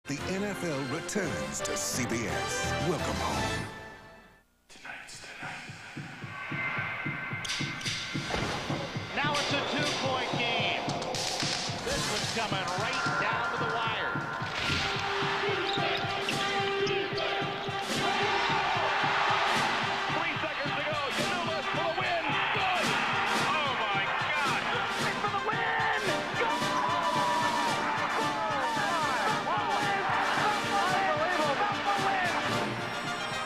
The NFL returns to CBS. Welcome home. Tonight's the night. Now it's a 2-point game. This one's coming right down to the wire. 3 seconds to go. You know this for the win. Good. Oh my God. For the win. Go.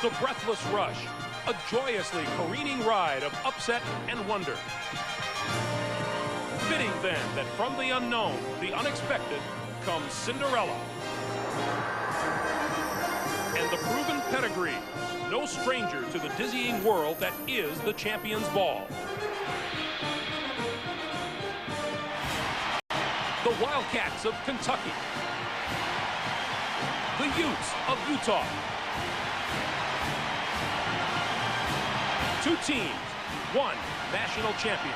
The breathless rush, a joyously careening ride of upset and wonder. Fitting then that from the unknown, the unexpected, comes Cinderella. And the proven pedigree, no stranger to the dizzying world that is the Champions Ball. The Wildcats of Kentucky. The Utes of Utah. Two teams, one national champion.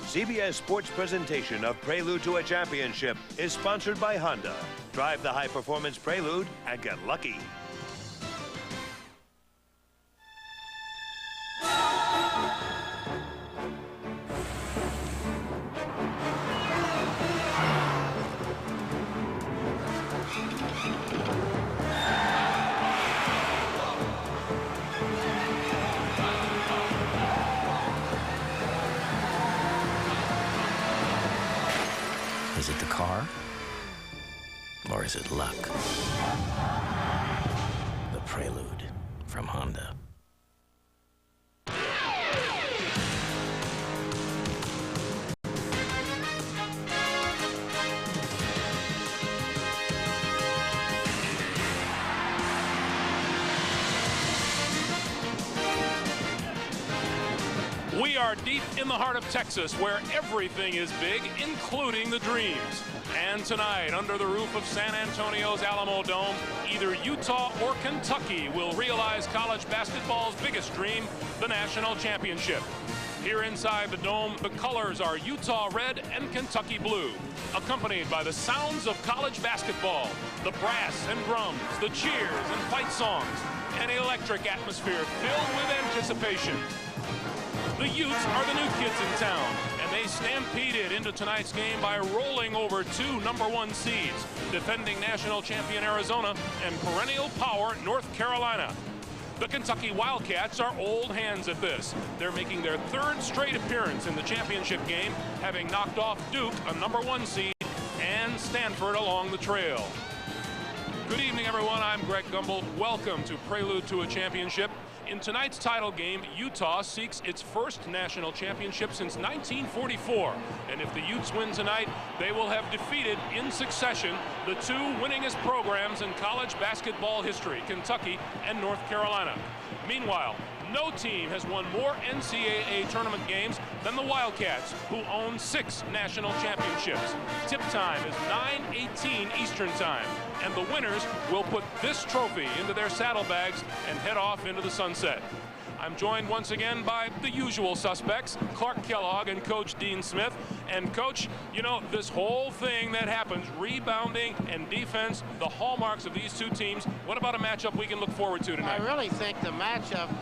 CBS Sports presentation of Prelude to a Championship is sponsored by Honda. Drive the high-performance Prelude and get lucky. Is it the car? Or is it luck? The Prelude from Honda. We are deep in the heart of Texas, where everything is big, including the dreams. And tonight, under the roof of San Antonio's Alamo Dome, either Utah or Kentucky will realize college basketball's biggest dream, the national championship. Here inside the dome, the colors are Utah red and Kentucky blue, accompanied by the sounds of college basketball, the brass and drums, the cheers and fight songs, an electric atmosphere filled with anticipation. The Utes are the new kids in town, and they stampeded into tonight's game by rolling over two #1 seeds, defending national champion Arizona and perennial power North Carolina. The Kentucky Wildcats are old hands at this. They're making their third straight appearance in the championship game, having knocked off Duke, a #1 seed, and Stanford along the trail. Good evening, everyone. I'm Greg Gumbel. Welcome to Prelude to a Championship. In tonight's title game, Utah seeks its first national championship since 1944. And if the Utes win tonight, they will have defeated in succession the two winningest programs in college basketball history, Kentucky and North Carolina. Meanwhile, no team has won more NCAA tournament games than the Wildcats, who own 6 national championships. Tip time is 9:18 Eastern Time, and the winners will put this trophy into their saddlebags and head off into the sunset. I'm joined once again by the usual suspects, Clark Kellogg and Coach Dean Smith. And Coach, you know, this whole thing that happens, rebounding and defense, the hallmarks of these two teams, what about a matchup we can look forward to tonight? I really think the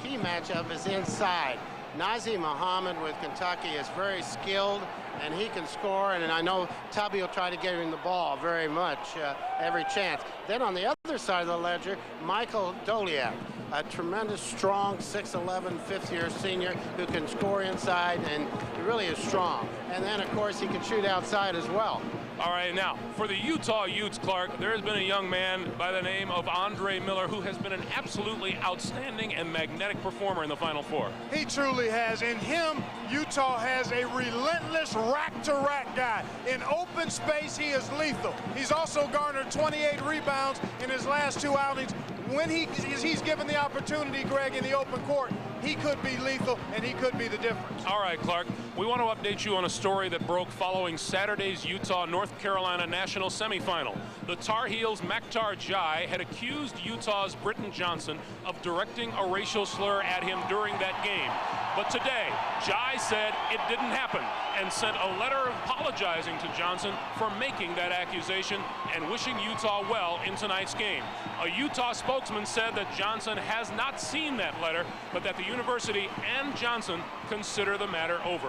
key matchup is inside. Nazir Muhammad with Kentucky is very skilled, and he can score, and I know Tubby will try to get him the ball very much, every chance. Then on the other side of the ledger, Michael Doliak, a tremendous, strong 6'11", fifth-year senior who can score inside, and he really is strong. And then, of course, he can shoot outside as well. All right, now, for the Utah Utes, Clark, there has been a young man by the name of Andre Miller who has been an absolutely outstanding and magnetic performer in the Final Four. He truly has. In him, Utah has a relentless rack-to-rack guy. In open space, he is lethal. He's also garnered 28 rebounds in his last 2 outings. When he's given the opportunity, Greg, in the open court, he could be lethal, and he could be the difference. All right, Clark, we want to update you on a story that broke following Saturday's Utah-North Carolina national semifinal. The Tar Heels' Maktar Jai had accused Utah's Britton Johnson of directing a racial slur at him during that game. But today, Jai said it didn't happen and sent a letter apologizing to Johnson for making that accusation and wishing Utah well in tonight's game. A Utah spokesman said that Johnson has not seen that letter, but that the university and Johnson consider the matter over.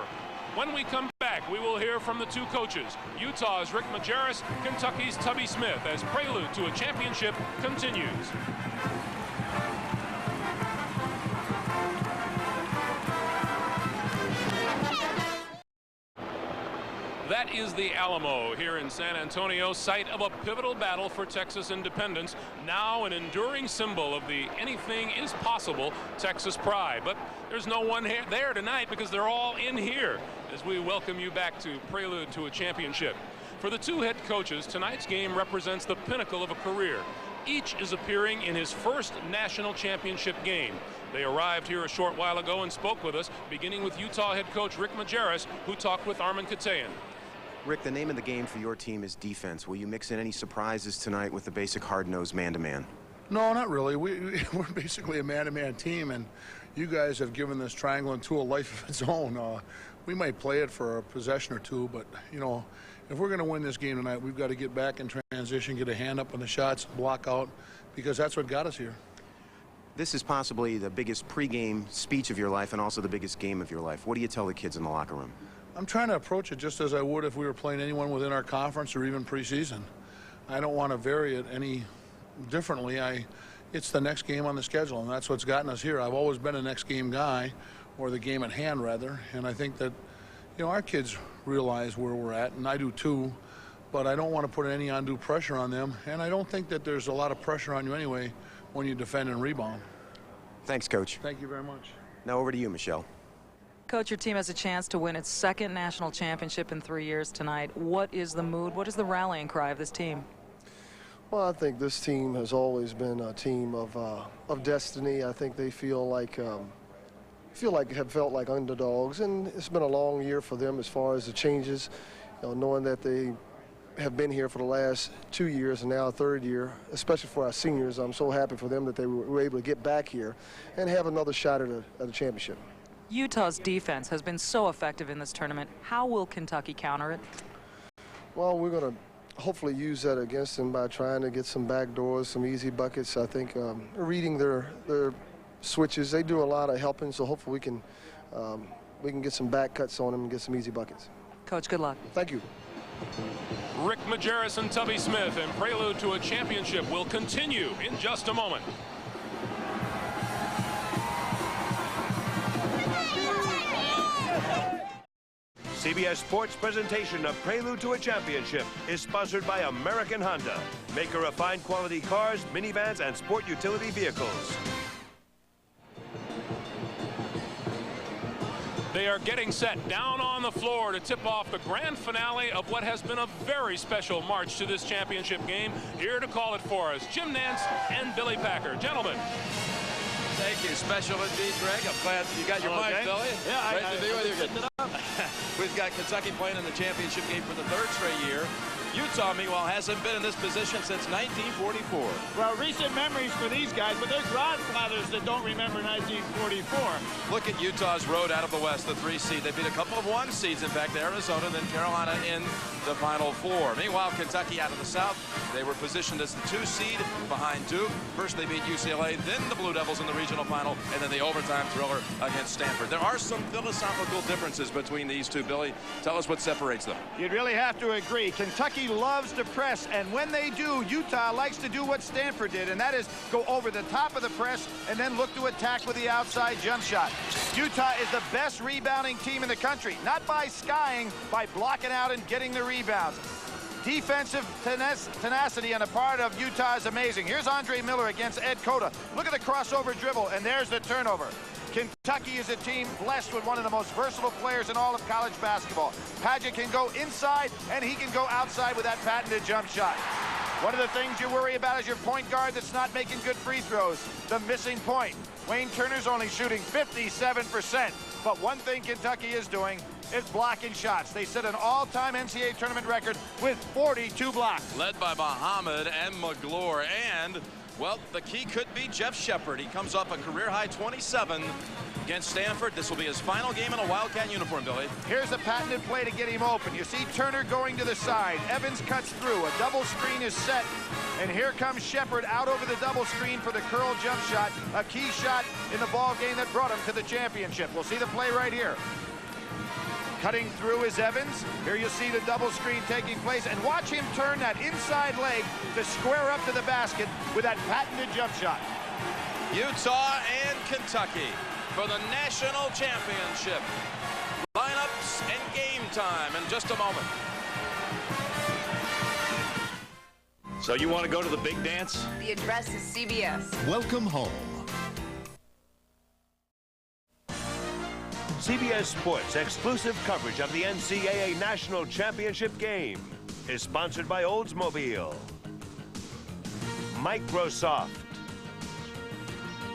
When we come back, we will hear from the two coaches, Utah's Rick Majerus, Kentucky's Tubby Smith, as Prelude to a Championship continues. That is the Alamo here in San Antonio, site of a pivotal battle for Texas independence, now an enduring symbol of the anything is possible Texas pride. But there's no one there tonight because they're all in here as we welcome you back to Prelude to a Championship. For the two head coaches, tonight's game represents the pinnacle of a career. Each is appearing in his first national championship game. They arrived here a short while ago and spoke with us, beginning with Utah head coach Rick Majerus, who talked with Armin Katayan. Rick, the name of the game for your team is defense. Will you mix in any surprises tonight with the basic hard-nosed man-to-man? No, not really. We're basically a man-to-man team, and you guys have given this triangle and two a life of its own. We might play it for a possession or two, but, you know, if we're going to win this game tonight, we've got to get back in transition, get a hand up on the shots, block out, because that's what got us here. This is possibly the biggest pregame speech of your life and also the biggest game of your life. What do you tell the kids in the locker room? I'm trying to approach it just as I would if we were playing anyone within our conference or even preseason. I don't want to vary it any differently. It's the next game on the schedule, and that's what's gotten us here. I've always been a next game guy, or the game at hand, rather, and I think that, you know, our kids realize where we're at, and I do too, but I don't want to put any undue pressure on them, and I don't think that there's a lot of pressure on you anyway when you defend and rebound. Thanks, Coach. Thank you very much. Now over to you, Michelle. Coach, your team has a chance to win its second national championship in 3 years tonight. What is the mood? What is the rallying cry of this team? Well, I think this team has always been a team of destiny. I think they have felt like underdogs, and it's been a long year for them as far as the changes. You know, knowing that they have been here for the last 2 years and now a third year, especially for our seniors. I'm so happy for them that they were able to get back here and have another shot at the championship. Utah's defense has been so effective in this tournament. How will Kentucky counter it? Well, we're going to hopefully use that against them by trying to get some back doors, some easy buckets. I think reading their switches, they do a lot of helping, so hopefully we can get some back cuts on them and get some easy buckets. Coach, good luck. Thank you. Rick Majerus and Tubby Smith, and Prelude to a Championship will continue in just a moment. CBS Sports presentation of Prelude to a Championship is sponsored by American Honda, maker of fine quality cars, minivans, and sport utility vehicles. They are getting set down on the floor to tip off the grand finale of what has been a very special march to this championship game. Here to call it for us, Jim Nance and Billy Packer. Gentlemen. Thank you. Special indeed, Greg. I'm glad you got your mic, Billy. Yeah, great to be with you. We've got Kentucky playing in the championship game for the third straight year. Utah, meanwhile, hasn't been in this position since 1944. Well, recent memories for these guys, but they're grandfathers that don't remember 1944. Look at Utah's road out of the West, the 3 seed. They beat a couple of 1 seeds, in fact, Arizona, then Carolina in the Final Four. Meanwhile, Kentucky out of the South, they were positioned as the 2 seed behind Duke. First they beat UCLA, then the Blue Devils in the regional final, and then the overtime thriller against Stanford. There are some philosophical differences between these two, Billy. Tell us what separates them. You'd really have to agree. Kentucky loves to press, and when they do, Utah likes to do what Stanford did, and that is go over the top of the press and then look to attack with the outside jump shot. Utah is the best rebounding team in the country, not by skying, by blocking out and getting the rebounds. Defensive tenacity on the part of Utah is amazing. Here's Andre Miller against Ed Cota. Look at the crossover dribble, and there's the turnover. Kentucky is a team blessed with one of the most versatile players in all of college basketball. Padgett can go inside, and he can go outside with that patented jump shot. One of the things you worry about is your point guard that's not making good free throws, the missing point. Wayne Turner's only shooting 57%, but one thing Kentucky is doing is blocking shots. They set an all-time NCAA tournament record with 42 blocks. Led by Muhammad and McGlure, and well, the key could be Jeff Shepard. He comes off a career-high 27. against Stanford. This will be his final game in a Wildcat uniform, Billy. Here's a patented play to get him open. You see Turner going to the side. Evans cuts through. A double screen is set. And here comes Shepard out over the double screen for the curl jump shot. A key shot in the ball game that brought him to the championship. We'll see the play right here. Cutting through is Evans. Here you see the double screen taking place. And watch him turn that inside leg to square up to the basket with that patented jump shot. Utah and Kentucky for the national championship. Lineups and game time in just a moment. So you want to go to the big dance? The address is CBS. Welcome home. CBS Sports exclusive coverage of the NCAA National Championship game is sponsored by Oldsmobile, Microsoft,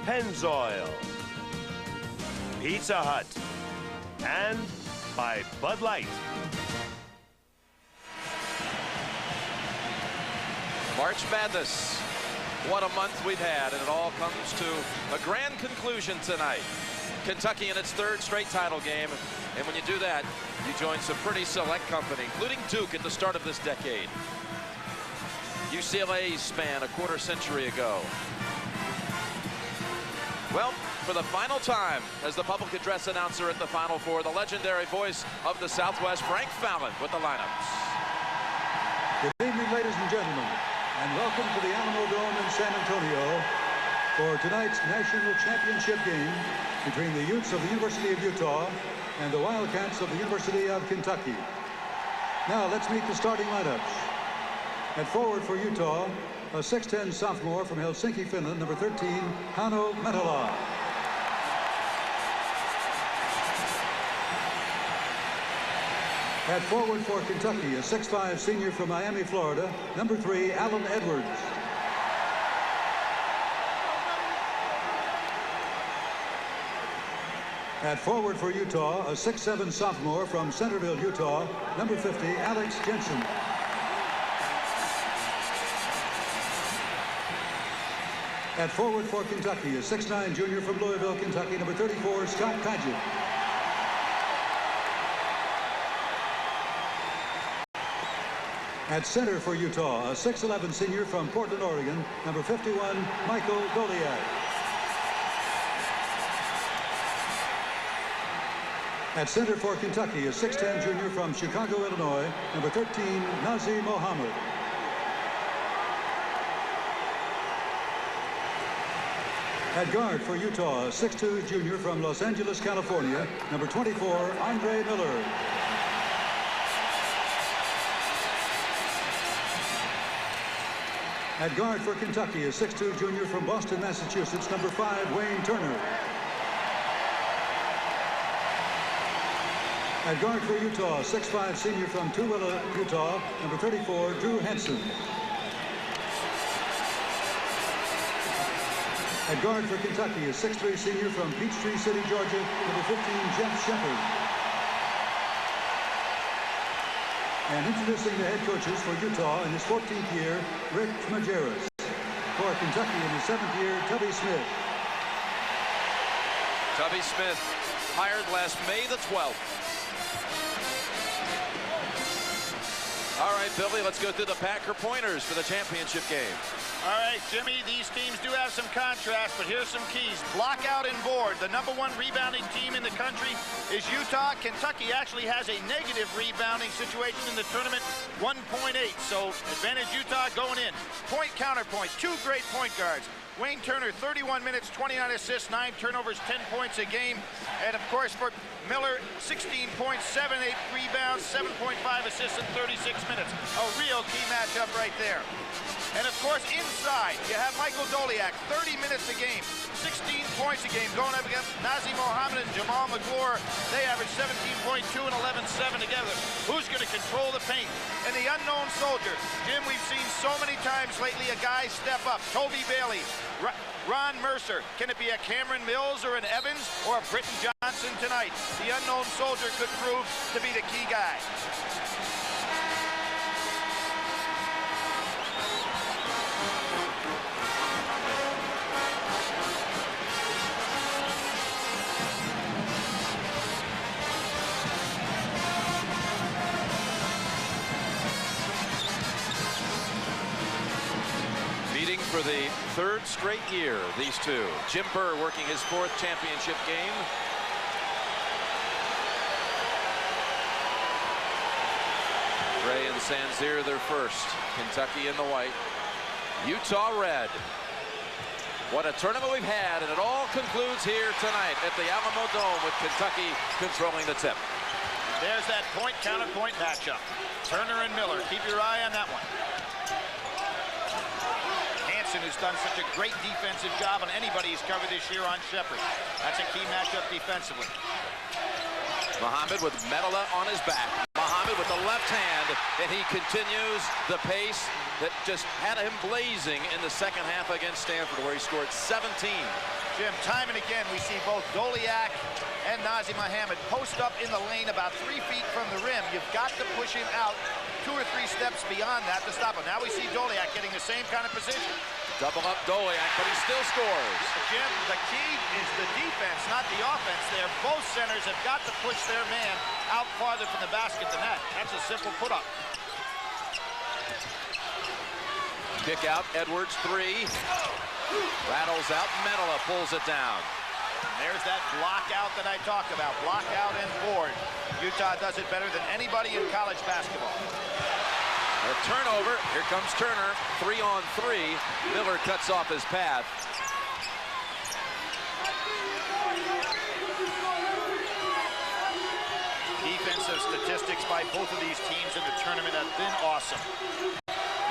Pennzoil, Pizza Hut, and by Bud Light. March Madness. What a month we've had, and it all comes to a grand conclusion tonight. Kentucky in its third straight title game, and when you do that, you join some pretty select company, including Duke at the start of this decade. UCLA span a quarter century ago. Well, for the final time as the public address announcer at the Final Four, the legendary voice of the Southwest, Frank Fallon, with the lineups. Good evening, ladies and gentlemen, and welcome to the Alamo Dome in San Antonio for tonight's national championship game between the Utes of the University of Utah and the Wildcats of the University of Kentucky. Now let's meet the starting lineups. At forward for Utah, a 6'10 sophomore from Helsinki, Finland, number 13, Hanno Metala. At forward for Kentucky, a 6'5 senior from Miami, Florida, number 3, Allen Edwards. At forward for Utah, a 6'7 sophomore from Centerville, Utah, number 50, Alex Jensen. At forward for Kentucky, a 6'9 junior from Louisville, Kentucky, number 34, Scott Kajik. At center for Utah, a 6'11 senior from Portland, Oregon, number 51, Michael Goliak. At center for Kentucky, a 6'10 junior from Chicago, Illinois, number 13, Nazi Mohammed. At guard for Utah, a 6'2 junior from Los Angeles, California, number 24, Andre Miller. At guard for Kentucky, a 6'2 junior from Boston, Massachusetts, number 5, Wayne Turner. At guard for Utah, 6'5 senior from Tooele, Utah, number 34, Drew Henson. At guard for Kentucky, a 6'3 senior from Peachtree City, Georgia, number 15, Jeff Shepard. And introducing the head coaches for Utah in his 14th year, Rick Majerus. For Kentucky in his 7th year, Tubby Smith. Tubby Smith, hired last May the 12th. All right, Billy, let's go through the Packer pointers for the championship game. All right, Jimmy, these teams do have some contrast, but here's some keys. Block out and board. The #1 rebounding team in the country is Utah. Kentucky actually has a negative rebounding situation in the tournament, 1.8. So advantage Utah going in. Point, counterpoint, 2 great point guards. Wayne Turner, 31 minutes, 29 assists, 9 turnovers, 10 points a game. And, of course, for Miller, 16 points, 7-8 rebounds, 7.5 assists in 36 minutes. A real key matchup right there. And, of course, inside, you have Michael Goliak, 30 minutes a game, 16 points a game, going up against Nazi Mohammed and Jamal McGlure. They average 17.2 and 11.7 together. Who's going to control the paint? And the unknown soldier. Jim, we've seen so many times lately a guy step up. Toby Bailey, Ron Mercer. Can it be a Cameron Mills or an Evans or a Britton Johnson tonight? The unknown soldier could prove to be the key guy. for the third straight year, these two. Jim Burr working his fourth championship game. Ray and Sanzier their first. Kentucky in the white. Utah red. What a tournament we've had, and it all concludes here tonight at the Alamo Dome with Kentucky controlling the tip. There's that point-counterpoint matchup. Turner and Miller. Keep your eye on that one. Hansen, who's done such a great defensive job on anybody he's covered this year on Shepard. That's a key matchup defensively. Muhammad with Medela on his back. Muhammad with the left hand, and he continues the pace that just had him blazing in the second half against Stanford, where he scored 17. Jim, time and again, we see both Doliak and Nazim Muhammad post up in the lane about 3 feet from the rim. You've got to push him out 2 or 3 steps beyond that to stop him. Now we see Doliak getting the same kind of position. Double up Doliak, but he still scores. Jim, the key is the defense, not the offense there. Both centers have got to push their man out farther from the basket than that. That's a simple put-up. Kick out, Edwards, 3. Rattles out, Medela pulls it down. There's that block out that I talked about. Block out and board. Utah does it better than anybody in college basketball. A turnover. Here comes Turner. 3-on-3. Miller cuts off his path. Defensive statistics by both of these teams in the tournament have been awesome.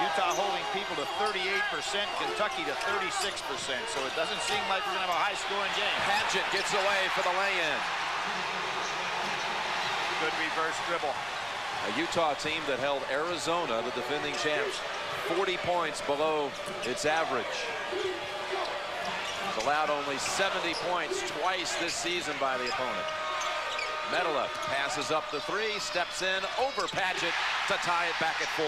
Utah holding people to 38%, Kentucky to 36%. So it doesn't seem like we're going to have a high-scoring game. Padgett gets away for the lay-in. Good reverse dribble. A Utah team that held Arizona, the defending champs, 40 points below its average. It's allowed only 70 points twice this season by the opponent. Medela passes up the 3, steps in over Padgett to tie it back at 4.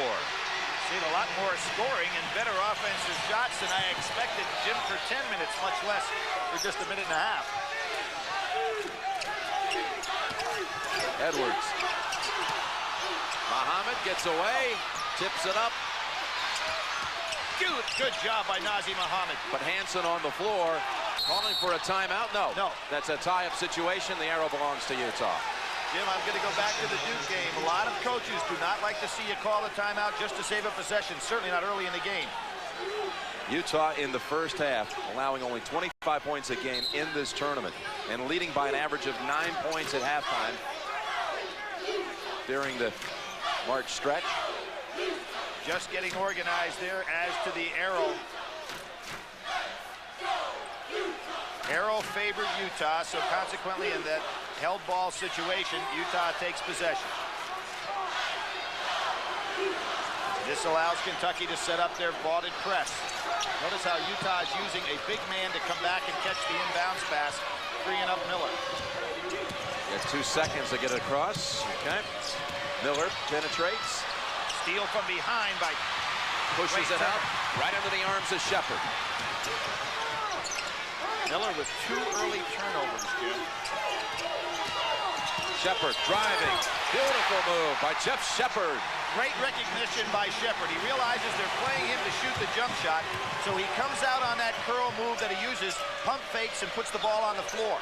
Seen a lot more scoring and better offensive shots than I expected, Jim, for 10 minutes, much less for just a minute and a half. Edwards. Muhammad gets away, tips it up. Good job by Nazim Muhammad. But Hansen on the floor, calling for a timeout. No, that's a tie-up situation. The arrow belongs to Utah. Jim, I'm going to go back to the Duke game. A lot of coaches do not like to see you call a timeout just to save a possession, certainly not early in the game. Utah in the first half, allowing only 25 points a game in this tournament, and leading by an average of 9 points at halftime during the March stretch. Just getting organized there as to the arrow. Arrow favored Utah, so consequently in that held ball situation, Utah takes possession. This allows Kentucky to set up their vaulted press. Notice how Utah is using a big man to come back and catch the inbounds pass, freeing up Miller. Gets 2 seconds to get it across. Okay. Miller penetrates. Steal from behind by pushes it out right under the arms of Shepard. Miller with 2 early turnovers, Jim. Shepard driving. Beautiful move by Jeff Shepard. Great recognition by Shepard. He realizes they're playing him to shoot the jump shot, so he comes out on that curl move that he uses, pump fakes, and puts the ball on the floor.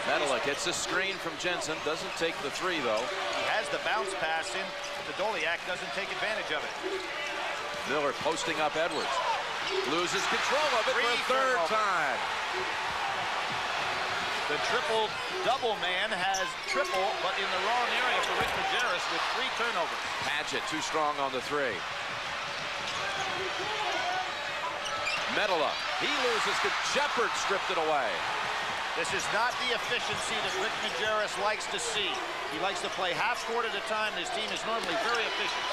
Medela gets a screen from Jensen. Doesn't take the 3, though. He has the bounce pass in. The Doliak doesn't take advantage of it. Miller posting up Edwards. Loses control of it for a third time. The triple-double man has triple, but in the wrong area for Rick Majerus with 3 turnovers. Padgett too strong on the 3. Medela, he loses. Shepard stripped it away. This is not the efficiency that Rick Majerus likes to see. He likes to play half court at a time. His team is normally very efficient.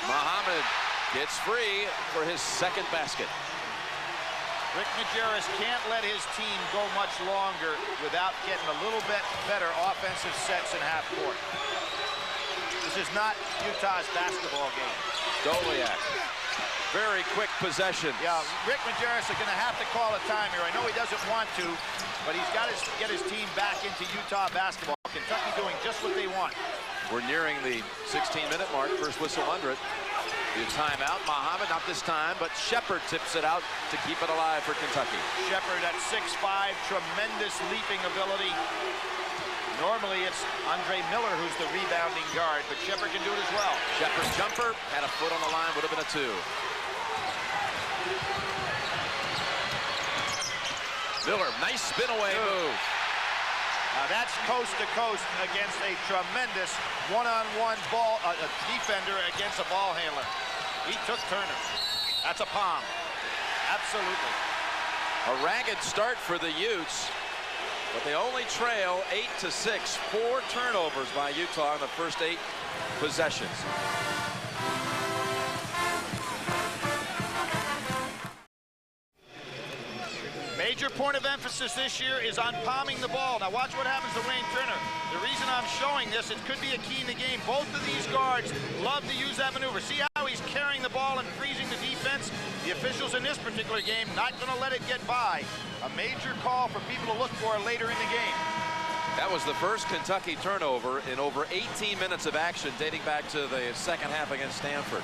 Muhammad gets free for his second basket. Rick Majerus can't let his team go much longer without getting a little bit better offensive sets in half court. This is not Utah's basketball game. Doliak, very quick possession. Yeah, Rick Majerus is going to have to call a time here. I know he doesn't want to, but he's got to get his team back into Utah basketball. Kentucky doing just what they want. We're nearing the 16-minute mark. First whistle under it. The timeout. Muhammad, not this time, but Shepard tips it out to keep it alive for Kentucky. Shepard at 6'5", tremendous leaping ability. Normally it's Andre Miller who's the rebounding guard, but Shepard can do it as well. Shepard's jumper had a foot on the line, would have been a 2. Miller, nice spin away move. Now that's coast to coast against a tremendous one-on-one ball defender against a ball handler. He took Turner. That's a palm. Absolutely. A ragged start for the Utes, but they only trail 8-6. 4 turnovers by Utah in the first 8 possessions. Major point of emphasis this year is on palming the ball. Now watch what happens to Wayne Turner. The reason I'm showing this, it could be a key in the game. Both of these guards love to use that maneuver. See how he's carrying the ball and freezing the defense? The officials in this particular game not going to let it get by. A major call for people to look for later in the game. That was the first Kentucky turnover in over 18 minutes of action dating back to the second half against Stanford.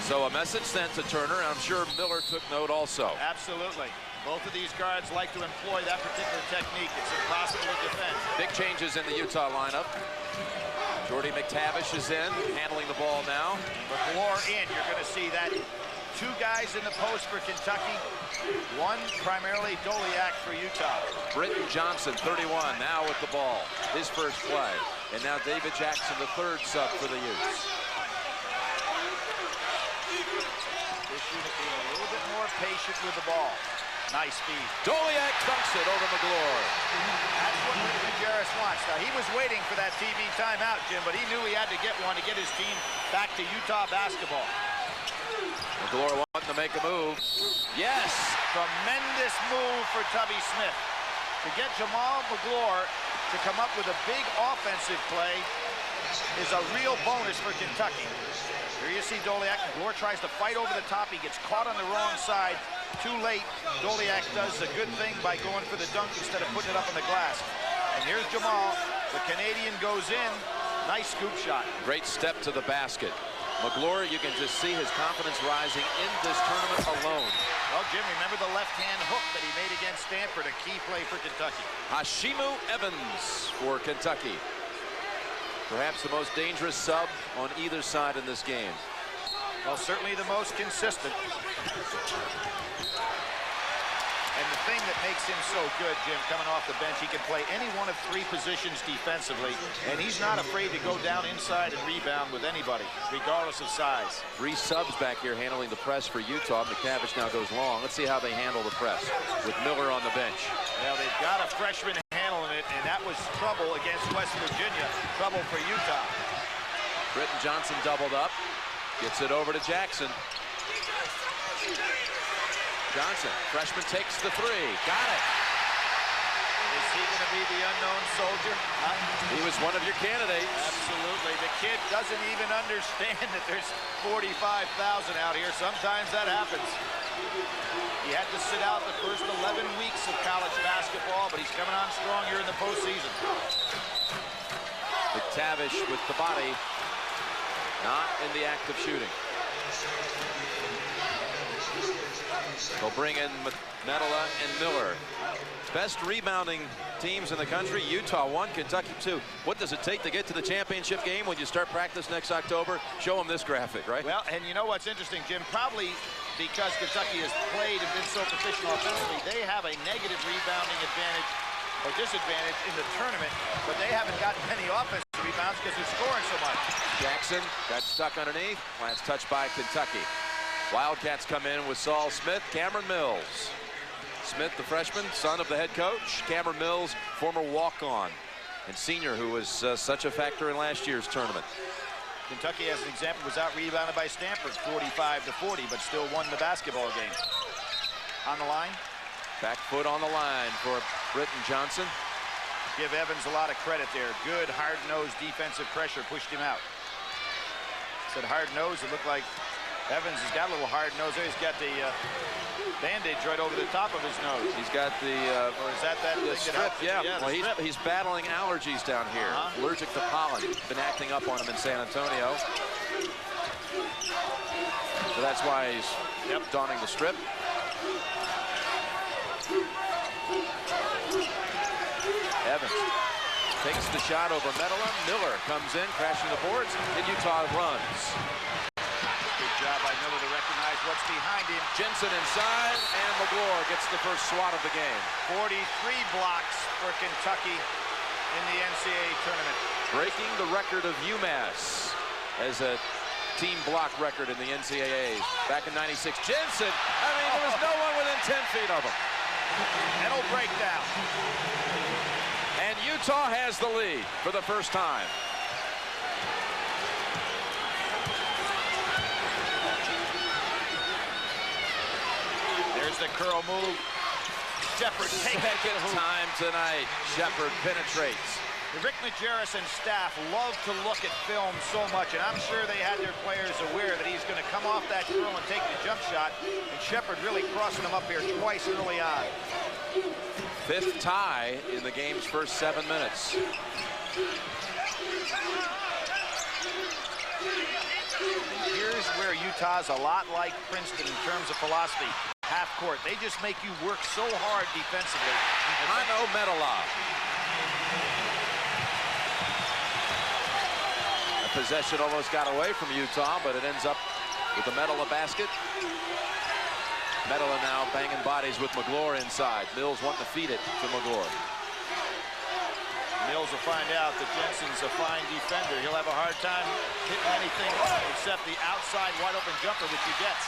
So a message sent to Turner, and I'm sure Miller took note also. Absolutely. Both of these guards like to employ that particular technique. It's impossible to defend. Big changes in the Utah lineup. Jordy McTavish is in, handling the ball now. McGlure in. You're going to see that 2 guys in the post for Kentucky. 1 primarily Doliak for Utah. Britton Johnson, 31, now with the ball. His first play. And now David Jackson, the 3rd sub for the Utes. This unit being a little bit more patient with the ball. Nice speed. Doliak dunks it over McGlure. That's what Rick Majerus wants. Now, he was waiting for that TV timeout, Jim, but he knew he had to get one to get his team back to Utah basketball. McGlure wanting to make a move. Yes! Tremendous move for Tubby Smith. To get Jamal McGlure to come up with a big offensive play is a real bonus for Kentucky. Here you see Doliak. McGlure tries to fight over the top. He gets caught on the wrong side. Too late. Doliak does a good thing by going for the dunk instead of putting it up on the glass. And here's Jamal. The Canadian goes in. Nice scoop shot. Great step to the basket. McGlure, you can just see his confidence rising in this tournament alone. Well, Jim, remember the left-hand hook that he made against Stanford, a key play for Kentucky. Hashimu Evans for Kentucky. Perhaps the most dangerous sub on either side in this game. Well, certainly the most consistent. And the thing that makes him so good, Jim, coming off the bench, he can play any one of 3 positions defensively, and he's not afraid to go down inside and rebound with anybody, regardless of size. 3 subs back here handling the press for Utah. McTavish now goes long. Let's see how they handle the press with Miller on the bench. Well, they've got a freshman handling it, and that was trouble against West Virginia. Trouble for Utah. Britton Johnson doubled up. Gets it over to Jackson. Johnson, freshman, takes the 3. Got it. Is he going to be the unknown soldier? He was one of your candidates. Absolutely. The kid doesn't even understand that there's 45,000 out here. Sometimes that happens. He had to sit out the first 11 weeks of college basketball, but he's coming on strong here in the postseason. McTavish with the body, not in the act of shooting. They'll bring in Medela and Miller. Best rebounding teams in the country. Utah 1, Kentucky 2. What does it take to get to the championship game when you start practice next October? Show them this graphic, right? Well, and you know what's interesting, Jim? Probably because Kentucky has played and been so proficient offensively, they have a negative rebounding advantage or disadvantage in the tournament, but they haven't gotten many offensive rebounds because they're scoring so much. Jackson got stuck underneath. Last touch by Kentucky. Wildcats come in with Saul Smith, Cameron Mills. Smith, the freshman, son of the head coach. Cameron Mills, former walk-on and senior who was such a factor in last year's tournament. Kentucky, as an example, was out-rebounded by Stanford 45-40, but still won the basketball game. On the line. Back foot on the line for Britton Johnson. Give Evans a lot of credit there. Good, hard-nosed defensive pressure pushed him out. Said hard-nosed, it looked like Evans has got a little hard nose there. He's got the bandage right over the top of his nose. He's got the or is that the strip? Yeah. Well, strip. he's battling allergies down here. Allergic to pollen. Been acting up on him in San Antonio. So that's why he's donning the strip. Evans takes the shot over Medela. Miller comes in, crashing the boards, and Utah runs. Good job by Miller to recognize what's behind him. Jensen inside, and McGlure gets the first swat of the game. 43 blocks for Kentucky in the NCAA tournament. Breaking the record of UMass as a team block record in the NCAA. Back in '96, Jensen, I mean, there was no one within 10 feet of him. Mental breakdown. And Utah has the lead for the first time. There's the curl move. Shepard takes second time tonight. Shepard penetrates. Rick Majerus and staff love to look at film so much, and I'm sure they had their players aware that he's going to come off that curl and take the jump shot, and Shepard really crossing him up here twice early on. Fifth tie in the game's first 7 minutes. Here's where Utah's a lot like Princeton in terms of philosophy. Half court. They just make you work so hard defensively. Hano Medela. Possession almost got away from Utah, but it ends up with the Medela basket. Medela now banging bodies with McGlure inside. Mills wanting to feed it to McGlure. Mills will find out that Jensen's a fine defender. He'll have a hard time hitting anything except the outside wide open jumper, which he gets.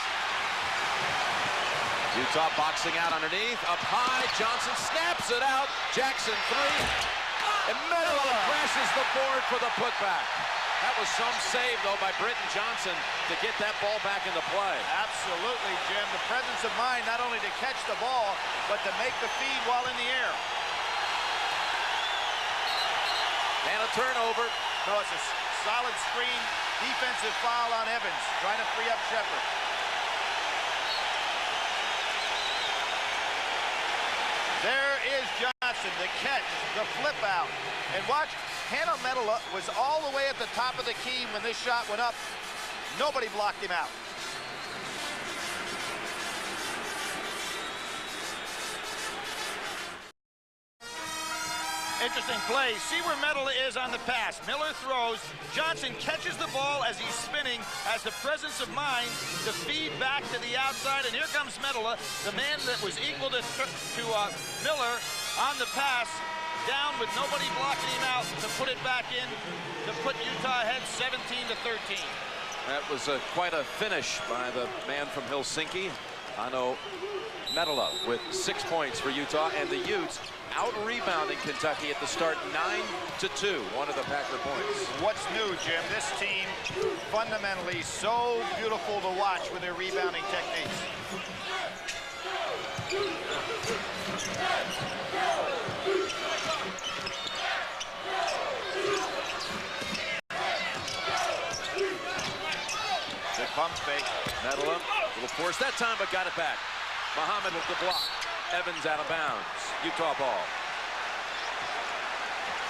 Utah boxing out underneath, up high. Johnson snaps it out. Jackson three. And Medela crashes the board for the putback. That was some save, though, by Britton Johnson to get that ball back into play. Absolutely, Jim. The presence of mind not only to catch the ball, but to make the feed while in the air. And a turnover. No, it's a solid screen. Defensive foul on Evans, trying to free up Shepard. There is Johnson, the catch, the flip out. And watch, Hano Medela was all the way at the top of the key when this shot went up. Nobody blocked him out. Interesting play. See where Medela is on the pass. Miller throws. Johnson catches the ball as he's spinning, has the presence of mind to feed back to the outside. And here comes Medela, the man that was equal to Miller on the pass, down with nobody blocking him out to put it back in to put Utah ahead 17-13. That was quite a finish by the man from Helsinki. Hano Medela with 6 points for Utah, and the Utes out-rebounding Kentucky at the start 9-2, one of the Packer points. What's new, Jim? This team fundamentally so beautiful to watch with their rebounding techniques. Good pump fake. Medela, little force that time, but got it back. Muhammad with the block. Evans out of bounds. Utah ball.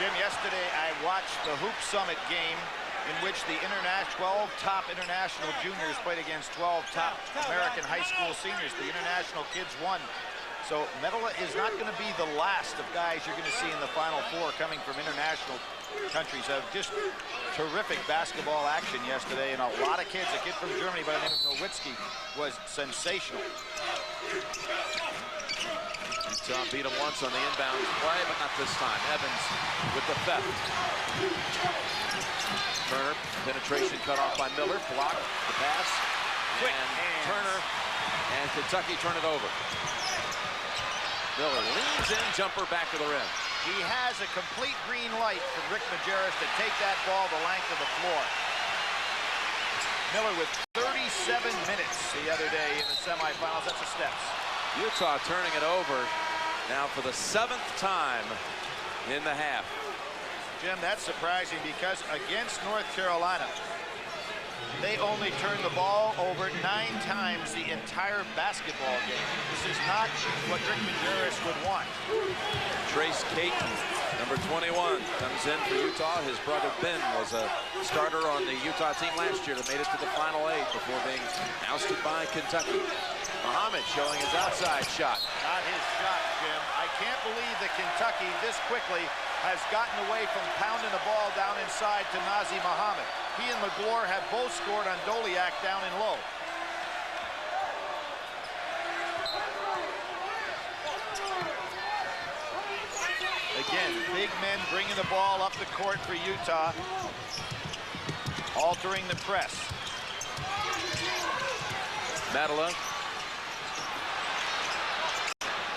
Jim, yesterday I watched the Hoop Summit game in which the 12 top international juniors played against 12 top American high school seniors. The international kids won. So Medela is not going to be the last of guys you're going to see in the Final Four coming from international countries. Just terrific basketball action yesterday, and a lot of kids. A kid from Germany by the name of Nowitzki was sensational. Utah beat him once on the inbound play, but not this time. Evans with the theft. Turner, penetration cut off by Miller, blocked the pass. And Turner and Kentucky turn it over. Miller leans in, jumper back to the rim. He has a complete green light from Rick Majerus to take that ball the length of the floor. Miller with 37 minutes the other day in the semifinals. That's the steps. Utah turning it over now for the 7th time in the half. Jim, that's surprising because against North Carolina, they only turned the ball over 9 times the entire basketball game. This is not what Rick Majerus would want. Trace Caton, number 21, comes in for Utah. His brother Ben was a starter on the Utah team last year that made it to the Final 8 before being ousted by Kentucky. Muhammad showing his outside shot. Not his shot, Jim. I can't believe that Kentucky this quickly has gotten away from pounding the ball down inside to Nazr Muhammad. He and McGlure have both scored on Doliak down and low. Again, big men bringing the ball up the court for Utah, altering the press. Madela.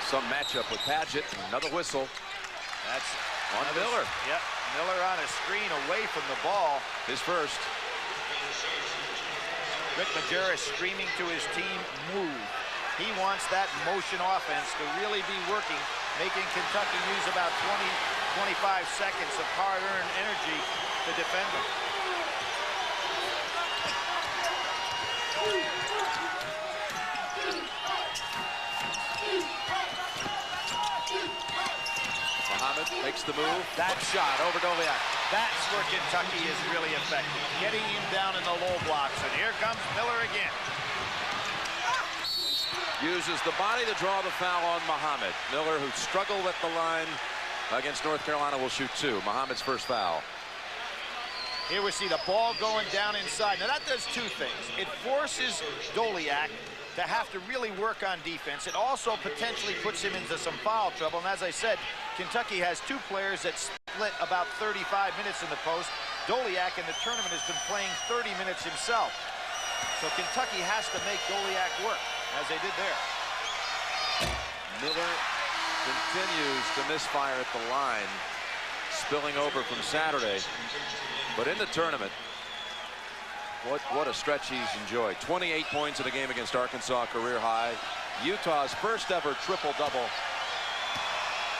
Some matchup with Padgett. Another whistle. That's on Miller. Yep, Miller on a screen away from the ball. His first. Rick Majerus screaming to his team, move. He wants that motion offense to really be working, making Kentucky use about 20, 25 seconds of hard-earned energy to defend them. Muhammad makes the move. That shot over Doliak. That's where Kentucky is really effective, getting him down in the low blocks. And here comes Miller again. Uses the body to draw the foul on Muhammad. Miller, who struggled at the line against North Carolina, will shoot 2. Muhammad's first foul. Here we see the ball going down inside. Now that does 2 things. It forces Doliak to have to really work on defense. It also potentially puts him into some foul trouble. And as I said, Kentucky has 2 players that split about 35 minutes in the post. Doliak in the tournament has been playing 30 minutes himself. So Kentucky has to make Doliak work, as they did there. Miller continues to misfire at the line, spilling over from Saturday. But in the tournament, what a stretch he's enjoyed. 28 points in a game against Arkansas, career high. Utah's first ever triple-double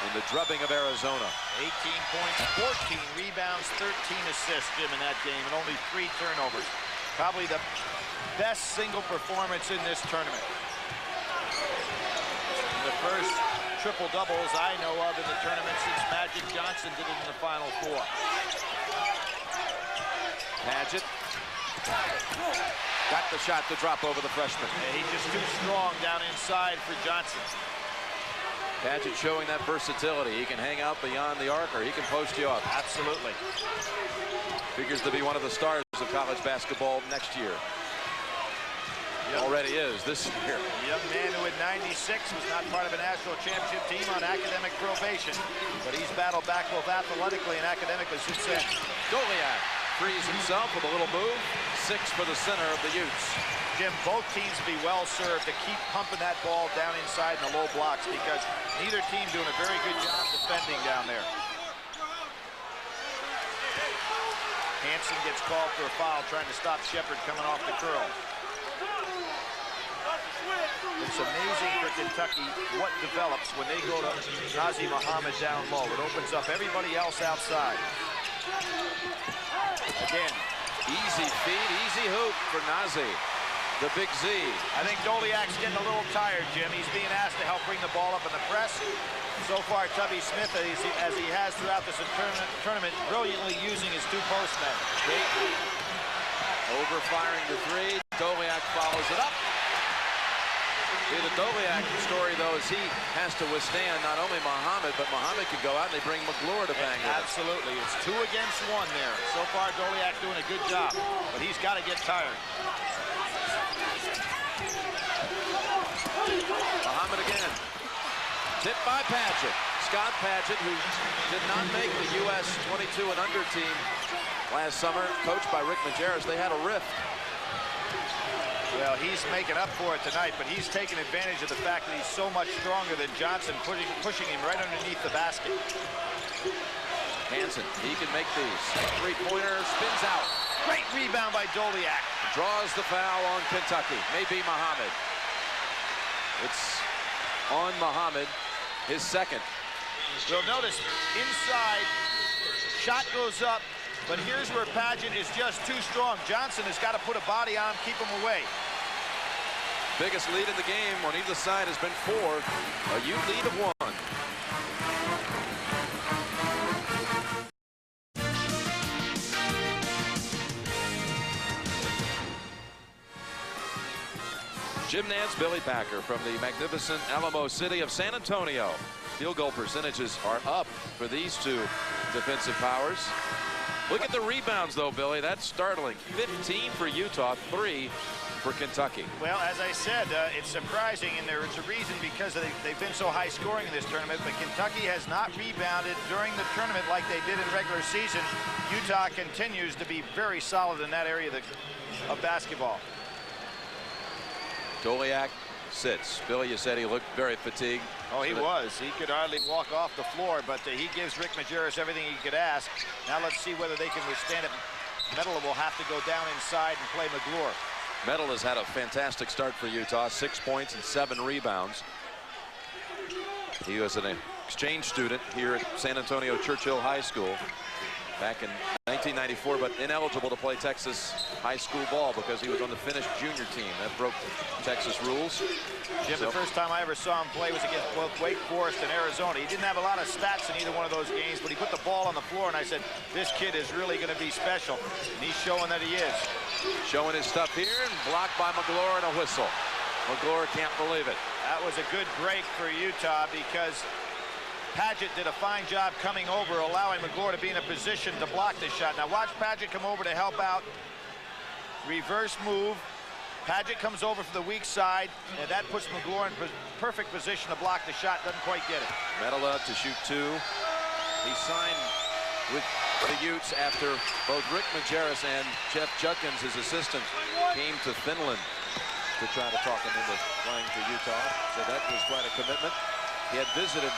in the drubbing of Arizona. 18 points, 14 rebounds, 13 assists, Jim, in that game, and only 3 turnovers. Probably the best single performance in this tournament. The first triple-doubles I know of in the tournament since Magic Johnson did it in the Final 4. Padgett got the shot to drop over the freshman. Yeah, he's just too strong down inside for Johnson. Padgett showing that versatility. He can hang out beyond the arc, or he can post you up. Absolutely. Figures to be one of the stars of college basketball next year. Already is this year. A young man who in '96 was not part of a national championship team on academic probation, but he's battled back both athletically and academically since then. Doliak frees himself with a little move. 6 for the center of the Utes. Jim, both teams be well served to keep pumping that ball down inside in the low blocks, because neither team doing a very good job defending down there. Hansen gets called for a foul trying to stop Shepard coming off the curl. It's amazing for Kentucky what develops when they go to Nazr Muhammad down low. It opens up everybody else outside. Again, easy feed, easy hoop for Nazr, the big Z. I think Doliak's getting a little tired, Jim. He's being asked to help bring the ball up in the press. So far, Tubby Smith, as he has throughout this tournament, brilliantly using his 2 postmen. Overfiring the 3. Doliak follows it up. See, the Doliak story, though, is he has to withstand not only Muhammad, but Muhammad can go out and they bring McGlure to bang with him. Absolutely. It's 2 against 1 there. So far, Doliak doing a good job, but he's got to get tired. Muhammad again. Tipped by Padgett. Scott Padgett, who did not make the U.S. 22 and under team last summer, coached by Rick Majerus. They had a rift. Well, he's making up for it tonight, but he's taking advantage of the fact that he's so much stronger than Johnson, pushing him right underneath the basket. Hansen, he can make these. 3-pointer, spins out. Great rebound by Doliak. Draws the foul on Kentucky. Maybe Muhammad. It's on Muhammad, his second. You'll notice inside, shot goes up, But here's where Paget is just too strong. Johnson has got to put a body on him, keep him away. Biggest lead in the game on either side has been 4. A Ute lead of 1. Jim Nance, Billy Packer from the magnificent Alamo City of San Antonio. Field goal percentages are up for these two defensive powers. Look at the rebounds, though, Billy. That's startling. 15 for Utah, 3 for Kentucky. Well, as I said, it's surprising, and there's a reason because they've been so high scoring in this tournament, but Kentucky has not rebounded during the tournament like they did in regular season. Utah continues to be very solid in that area of basketball. Doliak sits. Billy, you said he looked very fatigued. Oh, he was. He could hardly walk off the floor, but he gives Rick Majerus everything he could ask. Now let's see whether they can withstand it. Metal will have to go down inside and play McGlure. Metal has had a fantastic start for Utah, 6 points and 7 rebounds. He was an exchange student here at San Antonio Churchill High School back in 1994, but ineligible to play Texas high school ball because he was on the Finnish junior team. That broke Texas rules. Jim, the first time I ever saw him play was against both Wake Forest and Arizona. He didn't have a lot of stats in either one of those games, but he put the ball on the floor, and I said, this kid is really going to be special. And he's showing that he is. Showing his stuff here, and blocked by McGlure and a whistle. McGlure can't believe it. That was a good break for Utah because Paget did a fine job coming over, allowing McGlure to be in a position to block this shot. Now watch Paget come over to help out. Reverse move. Paget comes over for the weak side, and that puts McGlure in perfect position to block the shot. Doesn't quite get it. Medela to shoot 2. He signed with the Utes after both Rick Majerus and Jeff Judkins, his assistant, came to Finland to try to talk him into playing for Utah. So that was quite a commitment. He had visited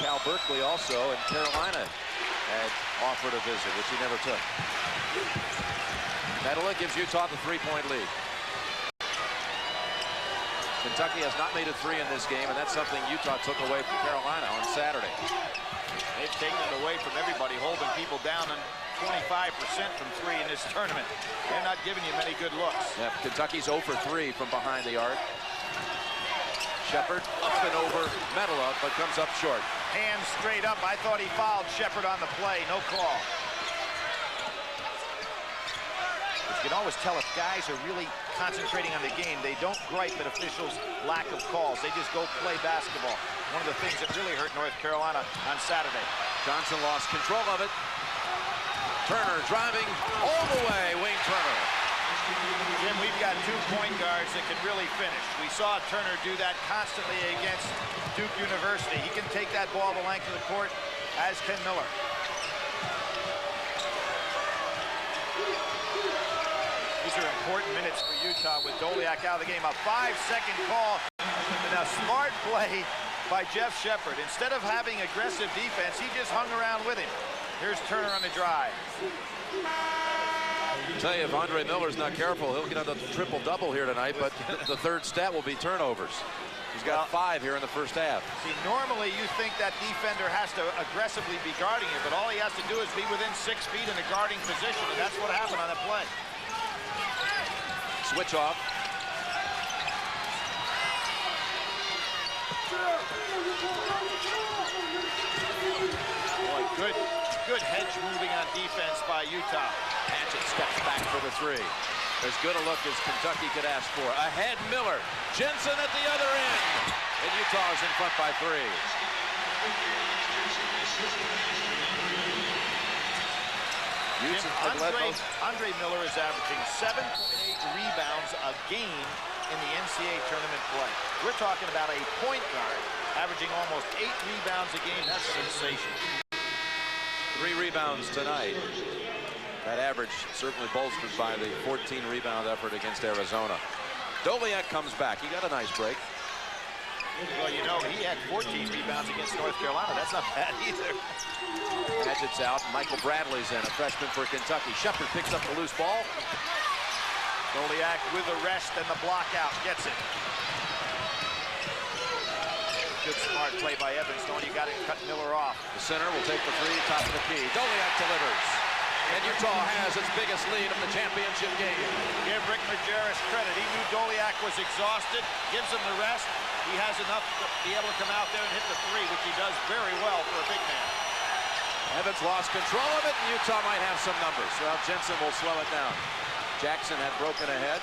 Cal Berkeley also, and Carolina had offered a visit, which he never took. Medela gives Utah the 3-point lead. Kentucky has not made a 3 in this game, and that's something Utah took away from Carolina on Saturday. They've taken it away from everybody, holding people down on 25% from 3 in this tournament. They're not giving you many good looks. Yeah, Kentucky's 0 for 3 from behind the arc. Shepard up and over Medela, but comes up short. Hands straight up. I thought he fouled Shepard on the play. No call. You can always tell if guys are really concentrating on the game. They don't gripe at officials' lack of calls. They just go play basketball. One of the things that really hurt North Carolina on Saturday. Johnson lost control of it. Turner driving all the way. Wayne Turner. Jim, we've got 2 point guards that can really finish. We saw Turner do that constantly against Duke University. He can take that ball the length of the court, as can Miller. These are important minutes for Utah with Doliak out of the game. A 5-second call and a smart play by Jeff Shepard. Instead of having aggressive defense, he just hung around with him. Here's Turner on the drive. I tell you, if Andre Miller's not careful, he'll get on the triple-double here tonight, but the third stat will be turnovers. He's got 5 here in the first half. See, normally you think that defender has to aggressively be guarding it, but all he has to do is be within 6 feet in a guarding position, and that's what happened on that play. Switch off. Boy, good hedge moving on defense by Utah. Paget steps back for the 3. As good a look as Kentucky could ask for. Ahead, Miller. Jensen at the other end. And Utah is in front by 3. Andre Miller is averaging 7.8 rebounds a game in the NCAA tournament play. We're talking about a point guard averaging almost 8 rebounds a game. That's sensational. 3 rebounds tonight. That average certainly bolstered by the 14-rebound effort against Arizona. Doliak comes back. He got a nice break. Well, you know, he had 14 rebounds against North Carolina. That's not bad either. Paget's out. Michael Bradley's in, a freshman for Kentucky. Shepard picks up the loose ball. Doliak with the rest and the block out. Gets it. Good smart play by Evans, knowing you got to cut Miller off. The center will take the 3, top of the key. Doliak delivers. And and Utah has its biggest lead of the championship game. Give Rick Majerus credit. He knew Doliak was exhausted, gives him the rest. He has enough to be able to come out there and hit the three, which he does very well for a big man. Evans lost control of it, and Utah might have some numbers. Well, Jensen will slow it down. Jackson had broken ahead.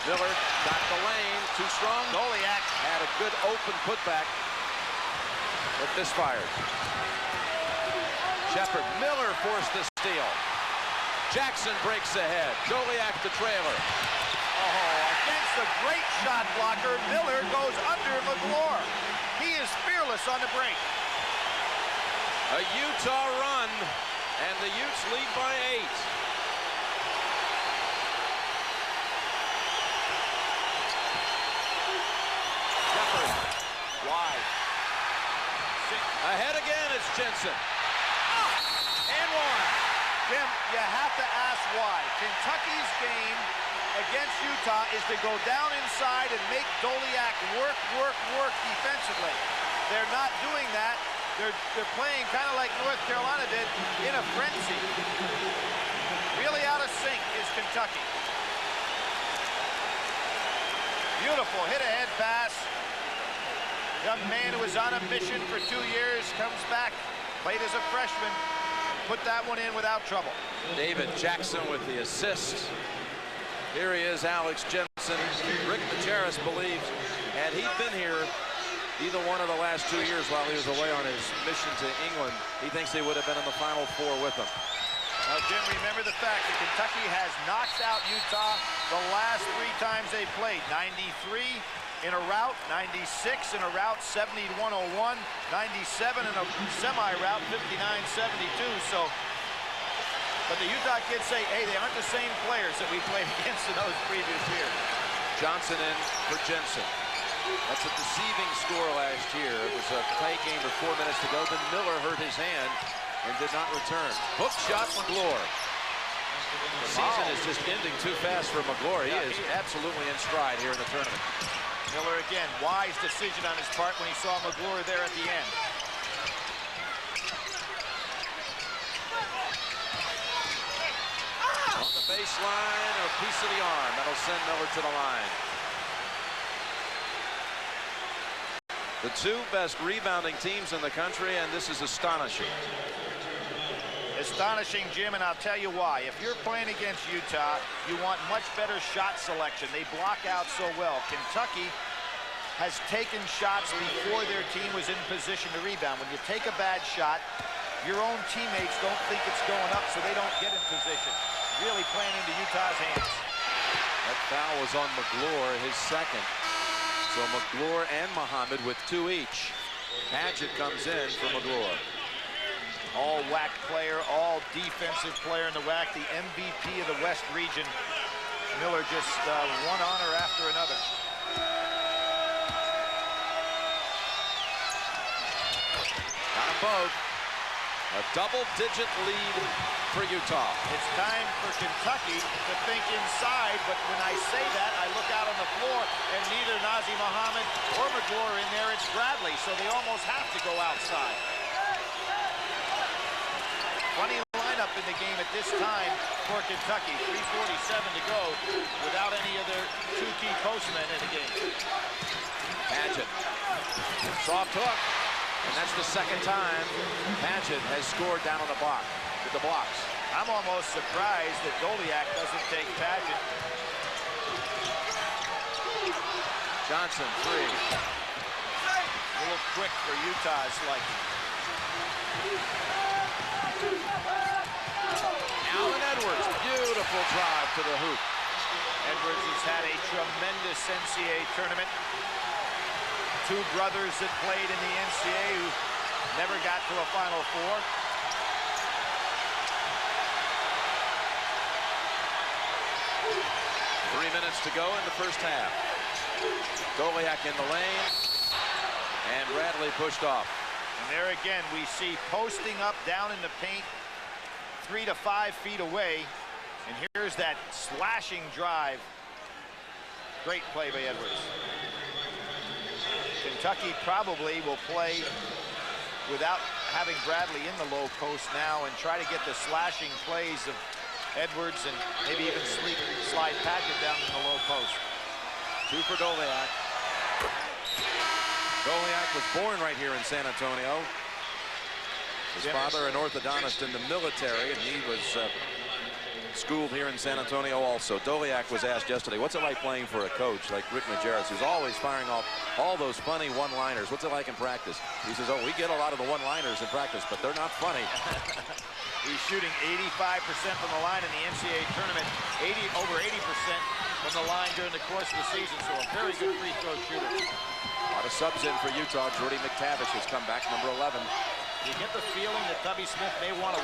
Miller got the lane, too strong. Doliak had a good open putback, but misfired. Shepard, Miller forced the steal. Jackson breaks ahead. Doliak the trailer. Oh, against the great shot blocker, Miller goes under McGlure. He is fearless on the break. A Utah run, and the Utes lead by 8. Shepard, wide. Ahead again, it's Jensen. And one. Jim, you have to ask why. Kentucky's game against Utah is to go down inside and make Doliak work defensively. They're not doing that. They're playing kind of like North Carolina did in a frenzy. Really out of sync is Kentucky. Beautiful hit-ahead pass. Young man who was on a mission for 2 years comes back, played as a freshman, put that one in without trouble. David Jackson with the assist. Here he is, Alex Jensen. Rick Majerus believes, had he been here either one of the last 2 years while he was away on his mission to England, he thinks he would have been in the Final Four with them. Now, Jim, remember the fact that Kentucky has knocked out Utah the last 3 times they played. 93 in a rout, 96 in a rout, 71-01, 97 in a semi-rout, 59-72. So, but the Utah kids say, hey, they aren't the same players that we played against in those previous years. Johnson in for Jensen. That's a deceiving score last year. It was a tight game with 4 minutes to go. Then Miller hurt his hand and did not return. Hook shot, McGlure. The season is just ending too fast for McGlure. He is absolutely in stride here in the tournament. Miller again, wise decision on his part when he saw McGlure there at the end. On the baseline, a piece of the arm. That'll send Miller to the line. The 2 best rebounding teams in the country, and this is astonishing. Astonishing, Jim, and I'll tell you why. If you're playing against Utah, you want much better shot selection. They block out so well. Kentucky has taken shots before their team was in position to rebound. When you take a bad shot, your own teammates don't think it's going up, so they don't get in position. Really playing into Utah's hands. That foul was on McGlure, his second. So McGlure and Muhammad with 2 each. Padgett comes in for McGlure. All WAC player, all defensive player in the WAC, the MVP of the West region. Miller just one honor after another. Got them both. A double-digit lead for Utah. It's time for Kentucky to think inside, but when I say that, I look out on the floor, and neither Nazr Mohammed or McGlure in there. It's Bradley, so they almost have to go outside. Funny lineup in the game at this time for Kentucky. 3:47 to go without any of their 2 key postmen in the game. Padgett. Soft hook. And that's the second time Padgett has scored down on the block with the blocks. I'm almost surprised that Doliak doesn't take Padgett. Johnson, 3. A little quick for Utah's liking. Allen Edwards, beautiful drive to the hoop. Edwards has had a tremendous NCAA tournament. 2 brothers that played in the NCAA who never got to a Final Four. Three minutes to go in the first half. Doliak in the lane, and Bradley pushed off. And there again, we see posting up down in the paint, 3 to 5 feet away. And here's that slashing drive. Great play by Edwards. Kentucky probably will play without having Bradley in the low post now and try to get the slashing plays of Edwards and maybe even slide Paget down in the low post. 2 for Doliak. Doliak was born right here in San Antonio. His father, an orthodontist in the military, and he was schooled here in San Antonio also. Doliak was asked yesterday, what's it like playing for a coach like Rick Majerus, who's always firing off all those funny one-liners? What's it like in practice? He says, oh, we get a lot of the one-liners in practice, but they're not funny. He's shooting 85% from the line in the NCAA tournament, over 80% from the line during the course of the season, so a very good free throw shooter. A lot of subs in for Utah. Jordy McTavish has come back, number 11. You get the feeling that Tubby Smith may want to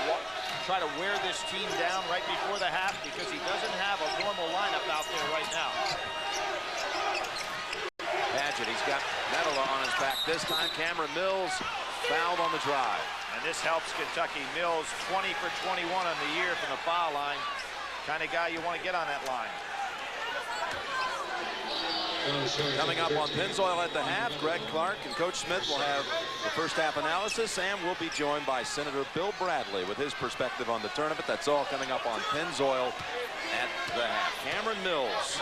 try to wear this team down right before the half because he doesn't have a normal lineup out there right now. Paget, he's got Medola on his back. This time, Cameron Mills fouled on the drive. And this helps Kentucky. Mills 20 for 21 on the year from the foul line. Kind of guy you want to get on that line. Coming up on Pennzoil at the half, Greg Clark and Coach Smith will have the first half analysis, and we'll be joined by Senator Bill Bradley with his perspective on the tournament. That's all coming up on Pennzoil at the half. Cameron Mills,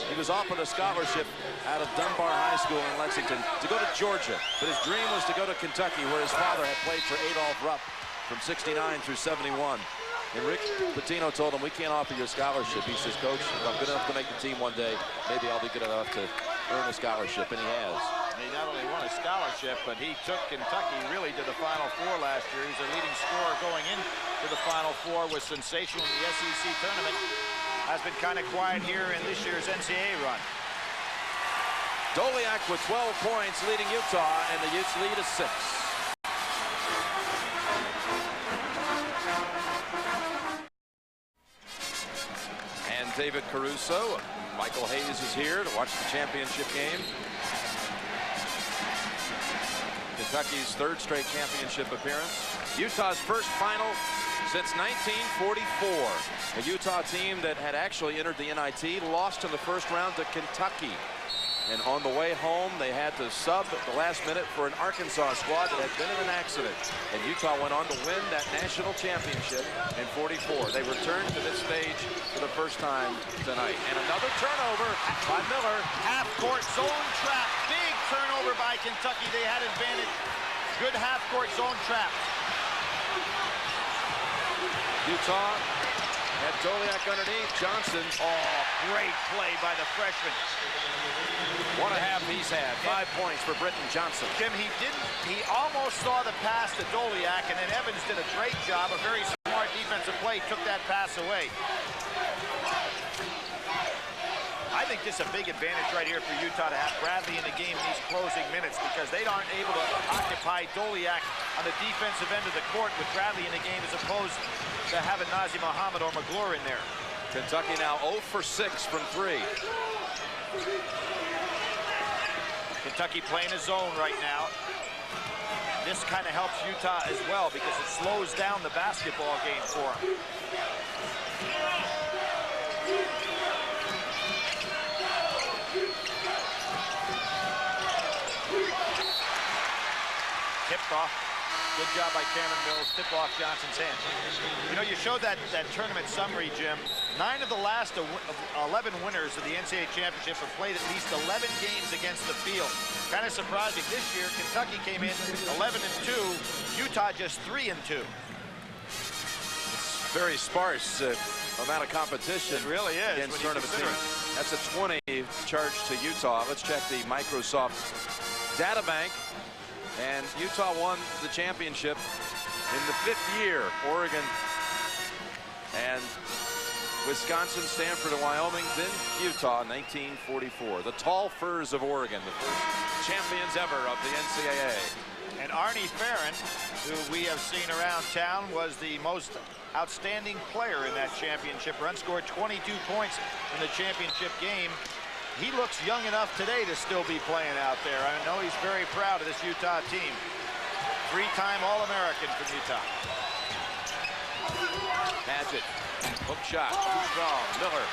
he was offered a scholarship out of Dunbar High School in Lexington to go to Georgia, but his dream was to go to Kentucky, where his father had played for Adolph Rupp from 69 through 71. And Rick Pitino told him, we can't offer you a scholarship. He says, Coach, if I'm good enough to make the team one day, maybe I'll be good enough to earn a scholarship, and he has. He not only won a scholarship, but he took Kentucky really to the Final Four last year. He's a leading scorer going into the Final Four, was sensational in the SEC tournament. Has been kind of quiet here in this year's NCAA run. Doliak with 12 points leading Utah, and the Utes lead is 6. David Caruso. Michael Hayes is here to watch the championship game. Kentucky's 3rd straight championship appearance. Utah's first final since 1944. A Utah team that had actually entered the NIT, lost in the first round to Kentucky. And on the way home, they had to sub at the last minute for an Arkansas squad that had been in an accident. And Utah went on to win that national championship in 44. They returned to this stage for the first time tonight. And another turnover by Miller. Half-court zone trap. Big turnover by Kentucky. They had advantage. Good half-court zone trap. Utah had Doliak underneath. Johnson. Oh, great play by the freshman. What a half he's had. 5 points for Britton Johnson. Jim, he almost saw the pass to Doliak, and then Evans did a great job. A very smart defensive play, took that pass away. I think this is a big advantage right here for Utah to have Bradley in the game in these closing minutes, because they aren't able to occupy Doliak on the defensive end of the court with Bradley in the game, as opposed to having Nazr Mohammed or McGlure in there. Kentucky now 0 for 6 from 3. Kentucky playing a zone right now. This kind of helps Utah as well because it slows down the basketball game for them. Tipped off. Good job by Cameron Mills. Tip off Johnson's hand. You know, you showed that tournament summary, Jim. 9 of the last 11 winners of the NCAA championship have played at least 11 games against the field. Kind of surprising. This year, Kentucky came in 11-2. Utah just 3-2. It's very sparse amount of competition. It really is. Against tournament teams. That's a 20 charge to Utah. Let's check the Microsoft data bank. And Utah won the championship in the 5th year. Oregon and Wisconsin, Stanford, and Wyoming, then Utah, 1944. The Tall Firs of Oregon, the first champions ever of the NCAA. And Arnie Farron, who we have seen around town, was the most outstanding player in that championship run, scored 22 points in the championship game. He looks young enough today to still be playing out there. I know he's very proud of this Utah team. 3-time All-American from Utah. Paget, hook shot, too strong. Miller.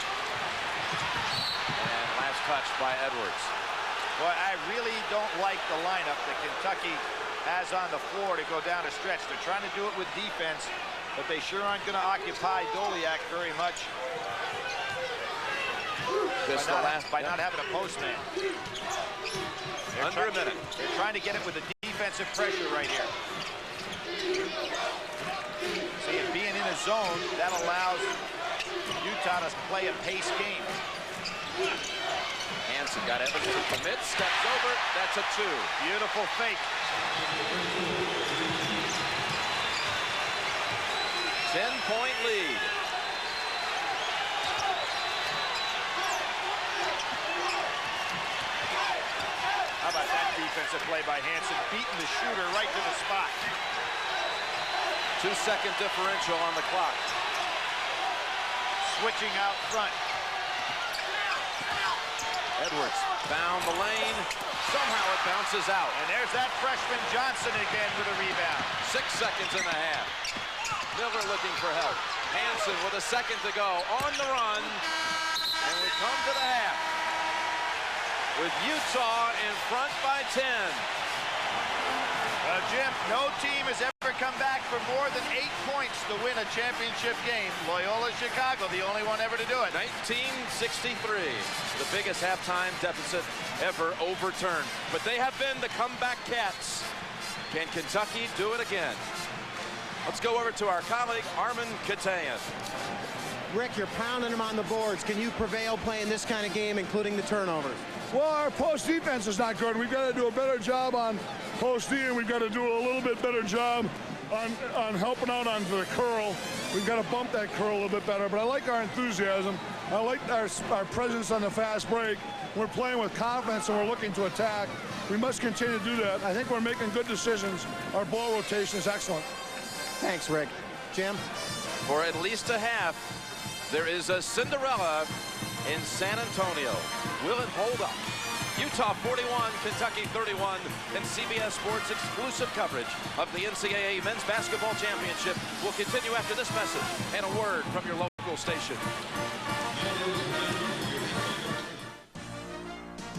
And last touch by Edwards. Boy, I really don't like the lineup that Kentucky has on the floor to go down a stretch. They're trying to do it with defense, but they sure aren't going to occupy Doliak very much by not having a post man. Under a minute. They're trying to get it with the defensive pressure right here. See, it being in a zone, that allows Utah to play a pace game. Hansen got Evans to commit, steps over, that's a 2. Beautiful fake. 10-point lead. How about that defensive play by Hansen, beating the shooter right to the spot. 2-second differential on the clock. Switching out front. Edwards found the lane. Somehow it bounces out. And there's that freshman Johnson again with a rebound. 6 seconds in the half. Miller looking for help. Hansen with a second to go on the run. And we come to the half with Utah in front by 10. Well, Jim, no team has ever come back for more than 8 points to win a championship game. Loyola Chicago, the only one ever to do it. 1963, the biggest halftime deficit ever overturned. But they have been the comeback Cats. Can Kentucky do it again? Let's go over to our colleague, Armin Katayan. Rick, you're pounding them on the boards. Can you prevail playing this kind of game, including the turnovers? Well, our post defense is not good. We've got to do a better job on post D, and we've got to do a little bit better job on helping out on the curl. We've got to bump that curl a little bit better. But I like our enthusiasm. I like our presence on the fast break. We're playing with confidence, and we're looking to attack. We must continue to do that. I think we're making good decisions. Our ball rotation is excellent. Thanks, Rick. Jim? For at least a half, there is a Cinderella in San Antonio. Will it hold up? Utah 41, Kentucky 31, and CBS Sports exclusive coverage of the NCAA Men's Basketball Championship will continue after this message and a word from your local station.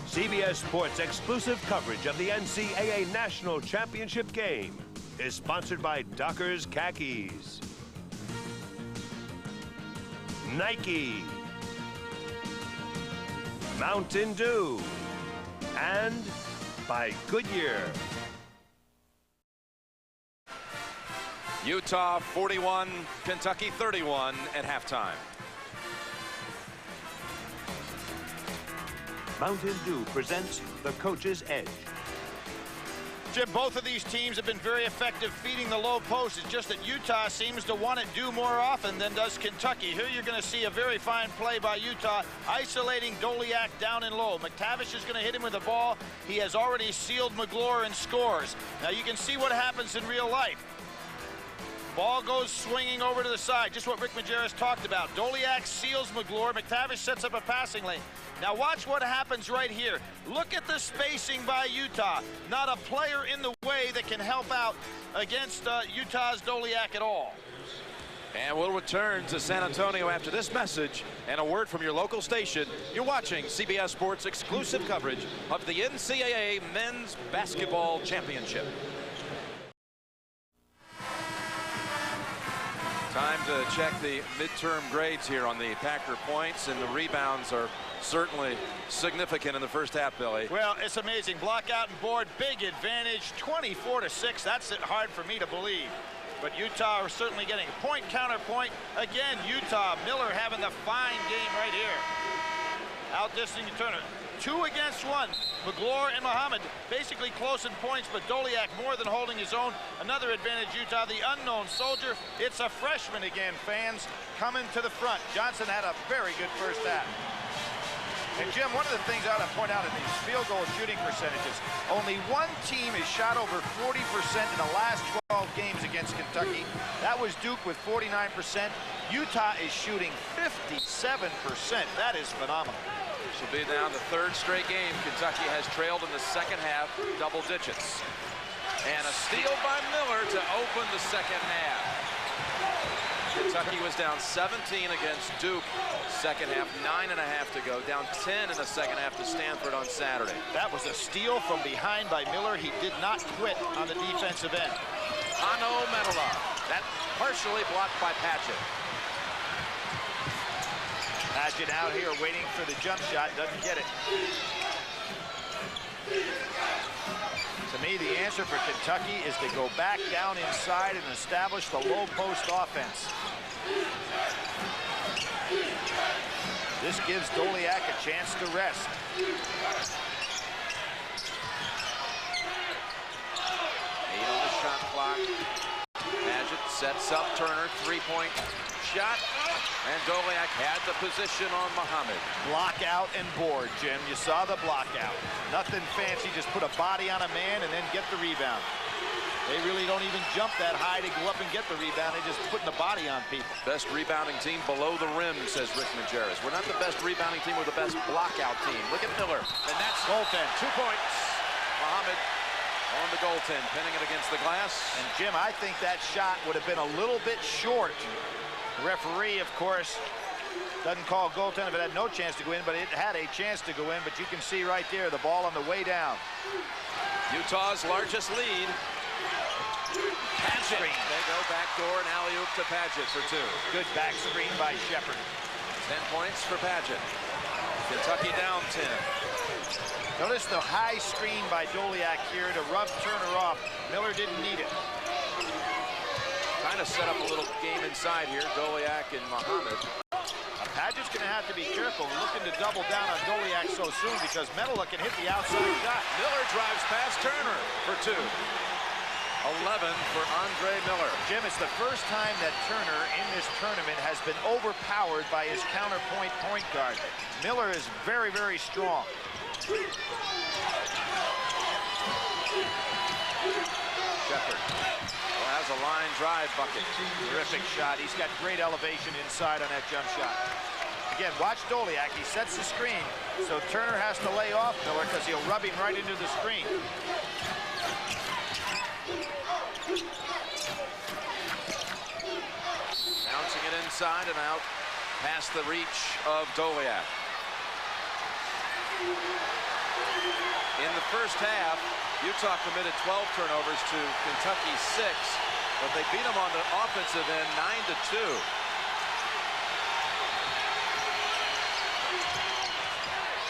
CBS Sports exclusive coverage of the NCAA National Championship game is sponsored by Dockers Khakis, Nike, Mountain Dew, and by Goodyear. Utah 41, Kentucky 31 at halftime. Mountain Dew presents the Coach's Edge. Jim, both of these teams have been very effective feeding the low post. It's just that Utah seems to want it do more often than does Kentucky. Here you're going to see a very fine play by Utah, isolating Doliak down and low. McTavish is going to hit him with the ball. He has already sealed McGlure and scores. Now you can see what happens in real life. Ball goes swinging over to the side, just what Rick Majerus talked about. Doliak seals McGlure. McTavish sets up a passing lane. Now watch what happens right here. Look at the spacing by Utah. Not a player in the way that can help out against Utah's Doliak at all. And we'll return to San Antonio after this message and a word from your local station. You're watching CBS Sports exclusive coverage of the NCAA Men's Basketball Championship. Time to check the midterm grades here on the Packer points, and the rebounds are certainly significant in the first half, Billy. Well, it's amazing. Block out and board, big advantage, 24-6. That's hard for me to believe. But Utah are certainly getting a point, counterpoint. Again, Utah, Miller having the fine game right here. Outdistancing Turner. 2 against 1. McGlure and Muhammad basically close in points, but Doliak more than holding his own. Another advantage, Utah, the unknown soldier. It's a freshman again, fans, coming to the front. Johnson had a very good first half. And Jim, one of the things I ought to point out in these field goal shooting percentages, only one team has shot over 40% in the last 12 games against Kentucky. That was Duke with 49%. Utah is shooting 57%. That is phenomenal. This will be now the third straight game Kentucky has trailed in the second half, double digits. And a steal by Miller to open the second half. Kentucky was down 17 against Duke. Second half, 9.5 to go. Down 10 in the second half to Stanford on Saturday. That was a steal from behind by Miller. He did not quit on the defensive end. Ano Menola. That partially blocked by Padgett. Padgett out here waiting for the jump shot. Doesn't get it. To me, the answer for Kentucky is to go back down inside and establish the low post offense. This gives Doliak a chance to rest. 8 on the shot clock. Padgett sets up Turner, three-point shot. And Doliak had the position on Muhammad. Block out and board, Jim. You saw the block out. Nothing fancy, just put a body on a man and then get the rebound. They really don't even jump that high to go up and get the rebound. They're just putting the body on people. Best rebounding team below the rim, says Rick Majerus. We're not the best rebounding team, we're the best blockout team. Look at Miller. And that's goaltend. 2 points. Muhammad on the goaltend, pinning it against the glass. And Jim, I think that shot would have been a little bit short. The referee, of course, doesn't call goaltender, but had no chance to go in, but it had a chance to go in. But you can see right there the ball on the way down. Utah's largest lead. Padgett. They go backdoor and alley-oop to Padgett for 2. Good back screen by Shepard. 10 points for Padgett. Kentucky down 10. Notice the high screen by Doliak here to rub Turner off. Miller didn't need it. Trying to set up a little game inside here, Doliak and Muhammad. Padgett's going to have to be careful, looking to double down on Doliak so soon because Menola can hit the outside shot. Miller drives past Turner for 2. 11 for Andre Miller. Jim, it's the first time that Turner in this tournament has been overpowered by his counterpoint point guard. Miller is very, very strong. Shepard has a line drive bucket. Terrific shot. He's got great elevation inside on that jump shot. Again, watch Doliak. He sets the screen, so Turner has to lay off Miller because he'll rub him right into the screen. Bouncing it inside and out past the reach of Doliak. In the first half, Utah committed 12 turnovers to Kentucky's 6, but they beat them on the offensive end 9-2.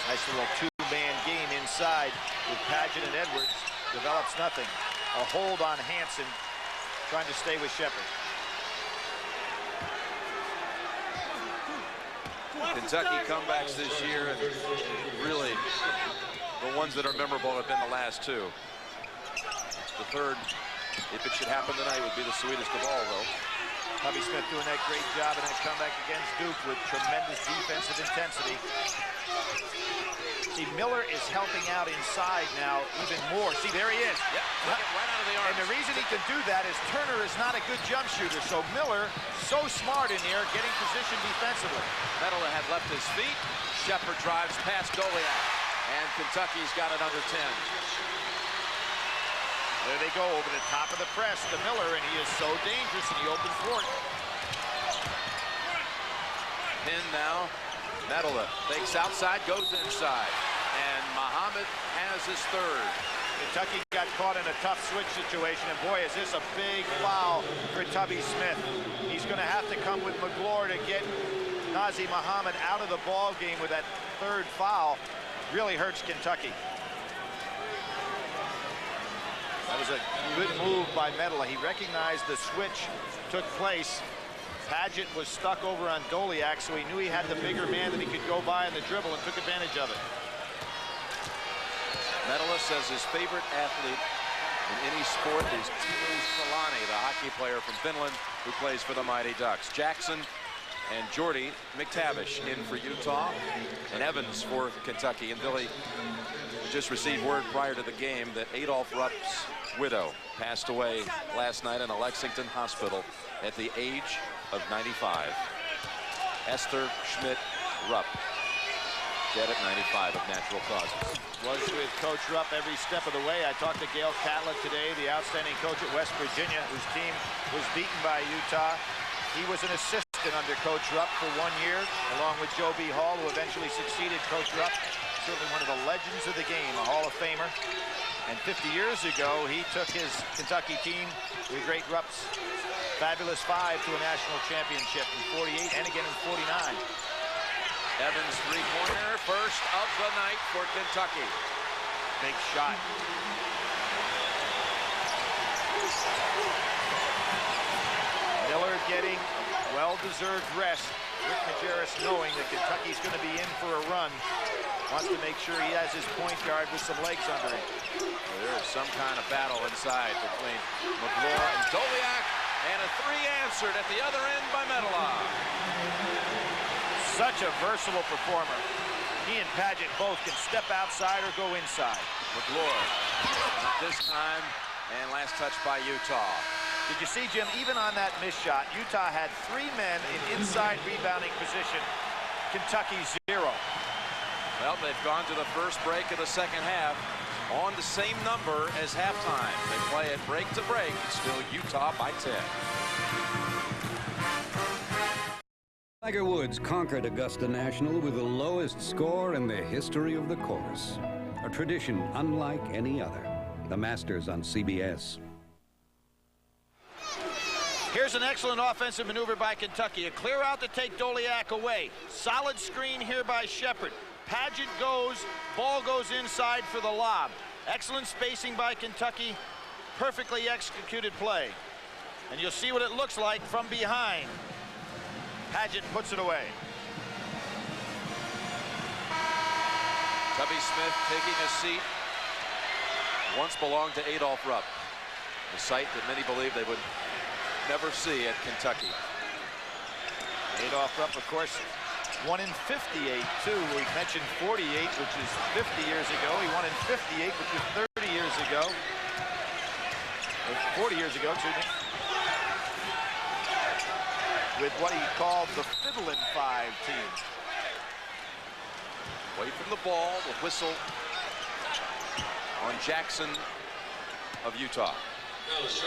Nice little two-man game inside with Padgett and Edwards. Develops nothing. A hold on Hansen, trying to stay with Shepard. Kentucky comebacks this year, and really the ones that are memorable have been the last 2. The third, if it should happen tonight, would be the sweetest of all, though. Tubby Smith doing that great job in that comeback against Duke with tremendous defensive intensity. See, Miller is helping out inside now even more. See, there he is. Yep, right out of the arms. And the reason he can do that is Turner is not a good jump shooter. So Miller, so smart in there, getting positioned defensively. Menola had left his feet. Shepard drives past Doliak. And Kentucky's got it under 10. There they go over the top of the press to Miller, and he is so dangerous in the open court. Pin now. Menola takes outside, goes inside. And Muhammad has his 3rd. Kentucky got caught in a tough switch situation, and boy, is this a big foul for Tubby Smith. He's going to have to come with McGlure to get Nazr Muhammad out of the ball game with that 3rd foul. Really hurts Kentucky. That was a good move by Menola. He recognized the switch took place. Padgett was stuck over on Doliak, so he knew he had the bigger man that he could go by in the dribble and took advantage of it. Menola says his favorite athlete in any sport is Timo Solani, the hockey player from Finland who plays for the Mighty Ducks. Jackson and Jordy McTavish in for Utah, and Evans for Kentucky. And Billy just received word prior to the game that Adolph Rupp's widow passed away last night in a Lexington hospital at the age of 95. Esther Schmidt Rupp, dead at 95 of natural causes. Was with Coach Rupp every step of the way. I talked to Gail Catlett today, the outstanding coach at West Virginia, whose team was beaten by Utah He was an assistant under Coach Rupp for 1 year, along with Joe B. Hall, who eventually succeeded Coach Rupp. Certainly one of the legends of the game, a Hall of Famer. And 50 years ago, he took his Kentucky team, the great Rupp's fabulous 5, to a national championship in 48 and again in 49. Evans three-pointer, first of the night for Kentucky. Big shot. Miller getting well-deserved rest. Rick Majerus, knowing that Kentucky's going to be in for a run, wants to make sure he has his point guard with some legs under him. Well, there is some kind of battle inside between McGlure and Doliak, and a three answered at the other end by Medela. Such a versatile performer. He and Padgett both can step outside or go inside. McGlure, not this time, and last touch by Utah. Did you see, Jim, even on that missed shot, Utah had 3 men in inside rebounding position. Kentucky 0. Well, they've gone to the first break of the second half on the same number as halftime. They play it break to break. It's still Utah by 10. Tiger Woods conquered Augusta National with the lowest score in the history of the course. A tradition unlike any other. The Masters on CBS. Here's an excellent offensive maneuver by Kentucky. A clear out to take Doliak away. Solid screen here by Shepard. Padgett goes, ball goes inside for the lob. Excellent spacing by Kentucky. Perfectly executed play. And you'll see what it looks like from behind. Padgett puts it away. Tubby Smith taking a seat. Once belonged to Adolph Rupp, the site that many believe they would never see at Kentucky. Adolph Rupp, of course, won in 58, too. We mentioned 48, which is 50 years ago. He won in 58, which was 30 years ago. Or 40 years ago, excuse me. With what he called the Fiddlin' 5 team. Away from the ball, the whistle on Jackson of Utah. It's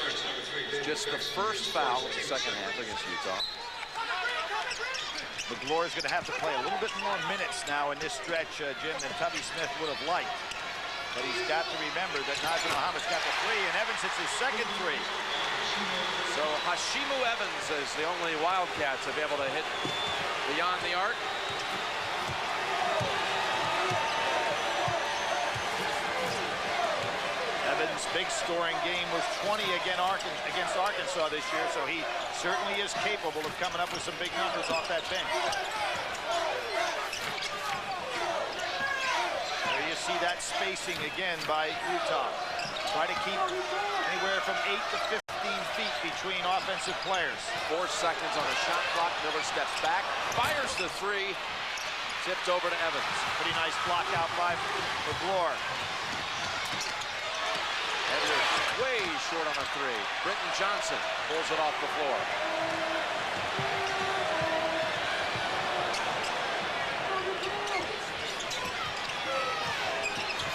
just the first foul of the second half against Utah. McGlure is going to have to play a little bit more minutes now in this stretch, Jim, than Tubby Smith would have liked. But he's got to remember that Nazr Muhammad's got the 3, and Evans hits his second 3. So Hashimu Evans is the only Wildcats to be able to hit beyond the arc. Evans' big scoring game was 20 against Arkansas this year, so he certainly is capable of coming up with some big numbers off that bench. There you see that spacing again by Utah. Try to keep anywhere from 8 to 15 feet between offensive players. 4 seconds on the shot clock. Miller steps back, fires the 3, tipped over to Evans. Pretty nice block out by McGlure. Edwards way short on a 3. Britton Johnson pulls it off the floor.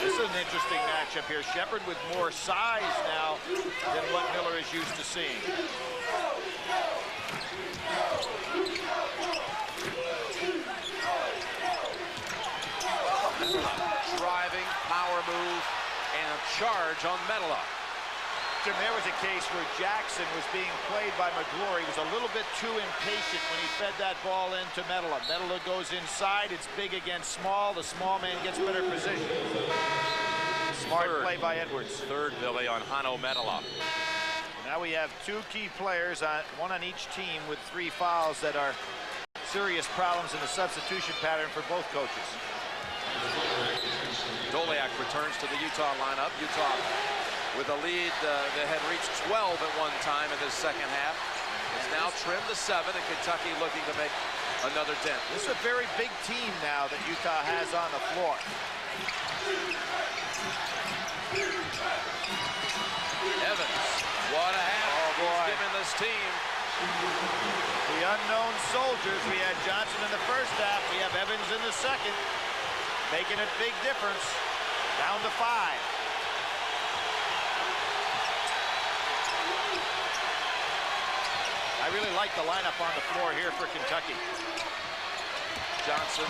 This is an interesting matchup here. Shepard with more size now than what Miller is used to seeing. Driving, power move, and a charge on Medela. Jim, there was a case where Jackson was being played by McGlure. He was a little bit too impatient when he fed that ball into Medela. Medela goes inside. It's big against small. The small man gets better position. Smart play by Edwards. Third, Billy, on Hano Medela. Now we have 2 key players, one on each team, with 3 fouls that are serious problems in the substitution pattern for both coaches. Doliak returns to the Utah lineup. Utah with a lead that had reached 12 at one time in this second half. It's now trimmed to 7, and Kentucky looking to make another dent. This is a very big team now that Utah has on the floor. Evans, what a half he's given this team. The unknown soldiers. We had Johnson in the first half. We have Evans in the second. Making a big difference. Down to 5. I really like the lineup on the floor here for Kentucky. Johnson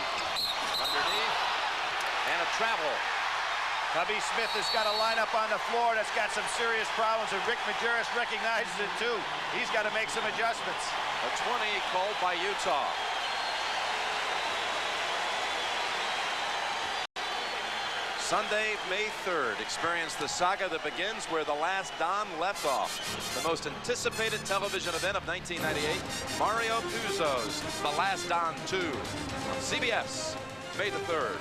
underneath, and a travel. Tubby Smith has got a lineup on the floor that's got some serious problems, and Rick Majerus recognizes it too. He's got to make some adjustments. A 20 called by Utah. Sunday, May 3rd, experience the saga that begins where the last Don left off. The most anticipated television event of 1998, Mario Puzo's The Last Don 2 on CBS, May the 3rd.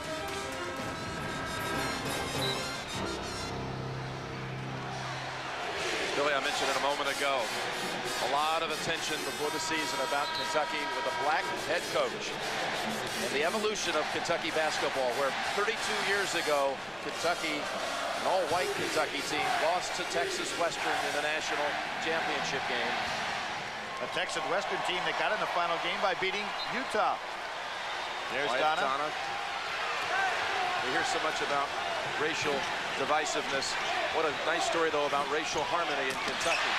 Billy, I mentioned it a moment ago, a lot of attention before the season about Kentucky with a black head coach and the evolution of Kentucky basketball, where 32 years ago, Kentucky, an all-white Kentucky team, lost to Texas Western in the national championship game. A Texas Western team that got in the final game by beating Utah. There's Donna. We hear so much about racial divisiveness. What a nice story, though, about racial harmony in Kentucky.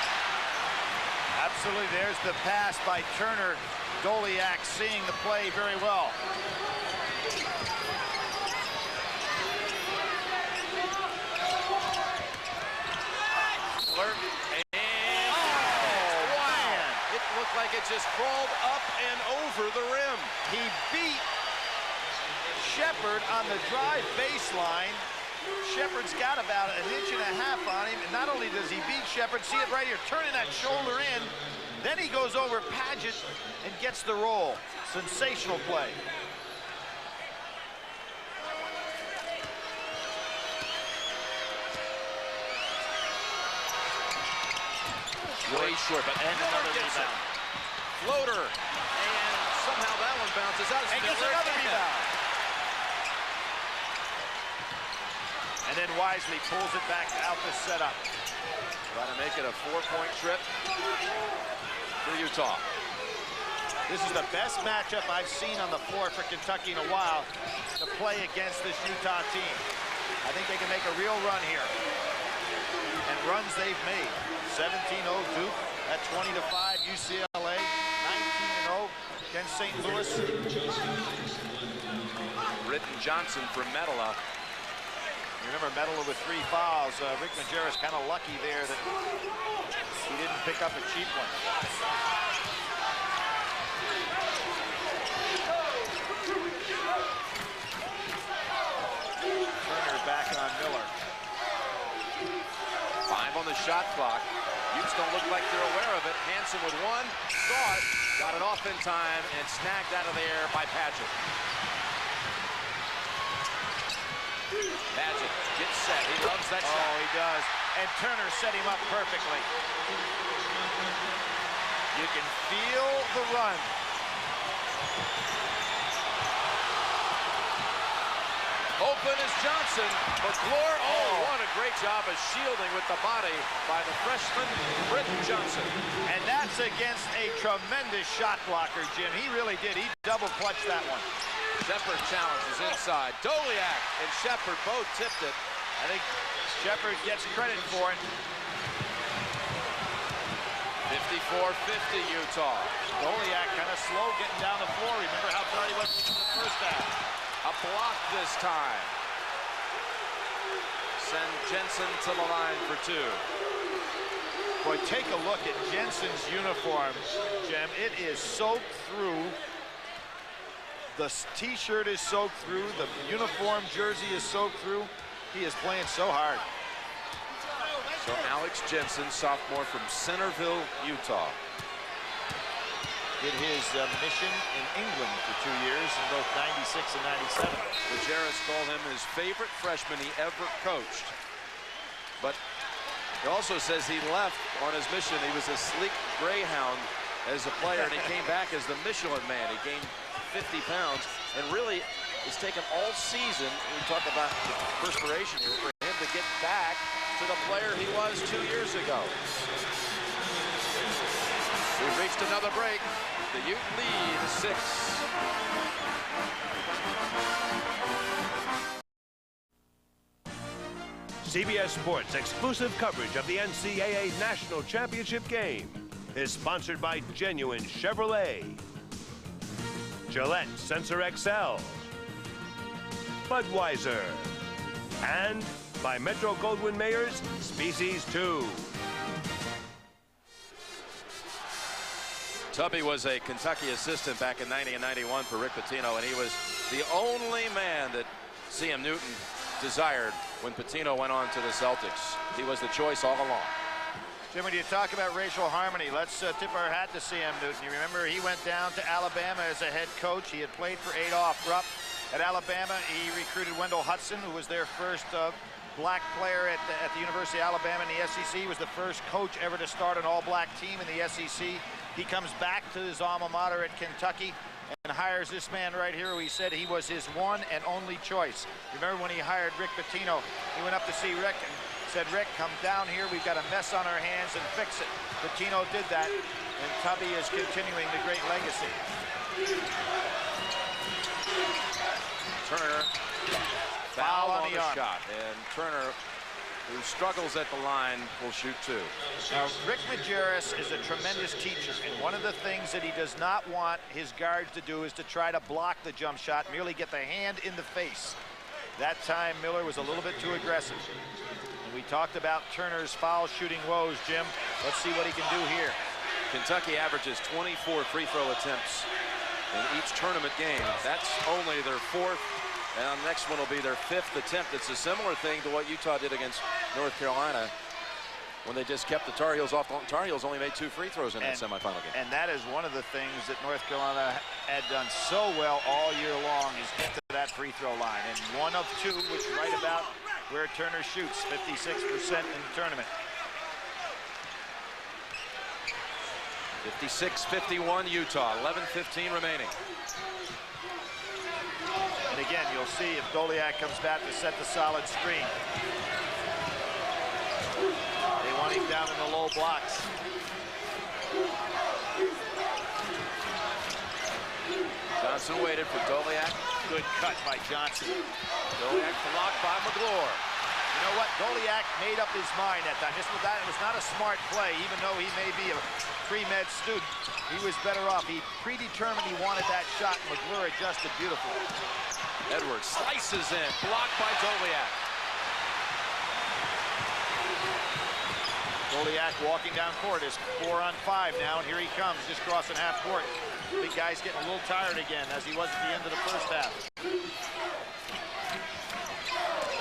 Absolutely. There's the pass by Turner. Doliak seeing the play very well. Miller, and wow! It looked like it just crawled up and over the rim. He beat Shepard on the drive baseline. Shepard's got about 1.5 inches on him, and not only does he beat Shepard, see it right here, turning that shoulder in, then he goes over Padgett and gets the roll. Sensational play. Way short, but and another rebound. Floater, and somehow that one bounces out. And gets another rebound. And then Wisely pulls it back out the setup. Trying to make it a 4-point trip for Utah. This is the best matchup I've seen on the floor for Kentucky in a while to play against this Utah team. I think they can make a real run here. And runs they've made. 17-0 Duke at 20-5 UCLA, 19-0 against St. Louis. Britton Johnson from Medela. Remember, Medela with 3 fouls. Rick Majerus kind of lucky there that he didn't pick up a cheap one. Turner back on Miller. 5 on the shot clock. Utes don't look like they're aware of it. Hansen with 1, saw it, got it off in time, and snagged out of the air by Padgett. Padgett gets set. He loves that shot. Oh, he does. And Turner set him up perfectly. You can feel the run. Open is Johnson. McClure, oh, what a great job of shielding with the body by the freshman, Britton Johnson. And that's against a tremendous shot blocker, Jim. He really did. He double clutched that one. Shepard challenges inside. Doliak and Shepard both tipped it. I think Shepard gets credit for it. 54-50 Utah. Doliak kind of slow getting down the floor. Remember how far he was in the first half. A block this time. Send Jensen to the line for 2. Boy, take a look at Jensen's uniform, Jim. It is soaked through. The t-shirt is soaked through. The uniform jersey is soaked through. He is playing so hard. So Alex Jensen, sophomore from Centerville, Utah. Did his mission in England for 2 years in both 96 and 97. Majerus called him his favorite freshman he ever coached. But he also says he left on his mission. He was a sleek greyhound as a player, and he came back as the Michelin Man. He gained 50 pounds, and really it's taken all season, we talk about the perspiration here, for him to get back to the player he was 2 years ago. We've reached another break. The Ute lead 6. CBS Sports exclusive coverage of the NCAA National Championship game. is sponsored by Genuine Chevrolet, Gillette Sensor XL, Budweiser, and by Metro-Goldwyn-Mayer's Species 2. Tubby was a Kentucky assistant back in 90 and 91 for Rick Pitino, and he was the only man that C.M. Newton desired when Pitino went on to the Celtics. He was the choice all along. Jim, when you talk about racial harmony, let's tip our hat to C.M. Newton. You remember he went down to Alabama as a head coach. He had played for Adolph Rupp at Alabama. He recruited Wendell Hudson, who was their first black player at the University of Alabama in the SEC. He was the first coach ever to start an all-black team in the SEC. He comes back to his alma mater at Kentucky and hires this man right here who he said he was his one and only choice. Remember when he hired Rick Pitino, he went up to see Rick and said, Rick, come down here. We've got a mess on our hands and fix it. Pitino did that, and Tubby is continuing the great legacy. Turner foul on the shot, and Turner, who struggles at the line, will shoot two. Now, Rick Majerus is a tremendous teacher, and one of the things that he does not want his guards to do is to try to block the jump shot, merely get the hand in the face. That time, Miller was a little bit too aggressive. And we talked about Turner's foul shooting woes, Jim. Let's see what he can do here. Kentucky averages 24 free throw attempts in each tournament game. That's only their fourth. And the next one will be their fifth attempt. It's a similar thing to what Utah did against North Carolina when they just kept the Tar Heels off. Tar Heels only made 2 free throws in that semifinal game. And that is one of the things that North Carolina had done so well all year long is get to that free throw line. And 1 of 2, which is right about where Turner shoots, 56% in the tournament. 56-51 Utah, 11:15 remaining. And again, you'll see if Doliak comes back to set the solid screen. They want him down in the low blocks. Johnson waited for Doliak. Good cut by Johnson. Doliak blocked by McGlure. You know what? Doliak made up his mind that time. It was not a smart play, even though he may be a pre-med student. He was better off. He predetermined he wanted that shot. McGlure adjusted beautifully. Edwards slices in, blocked by Doliak. Doliak walking down court is 4 on 5 now, and here he comes, just crossing half court. Big guy's getting a little tired again, as he was at the end of the first half.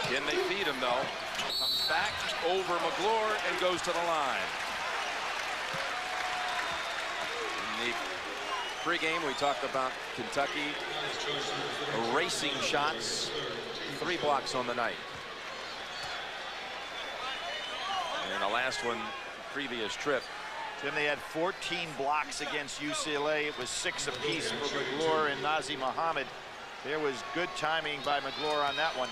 Again, they feed him, though. Comes back over McGlure and goes to the line. In the pregame, we talked about Kentucky erasing shots. 3 blocks on the night. And the last one, previous trip. Then they had 14 blocks against UCLA. It was 6 apiece for McGlure and Nazir Muhammad. There was good timing by McGlure on that one.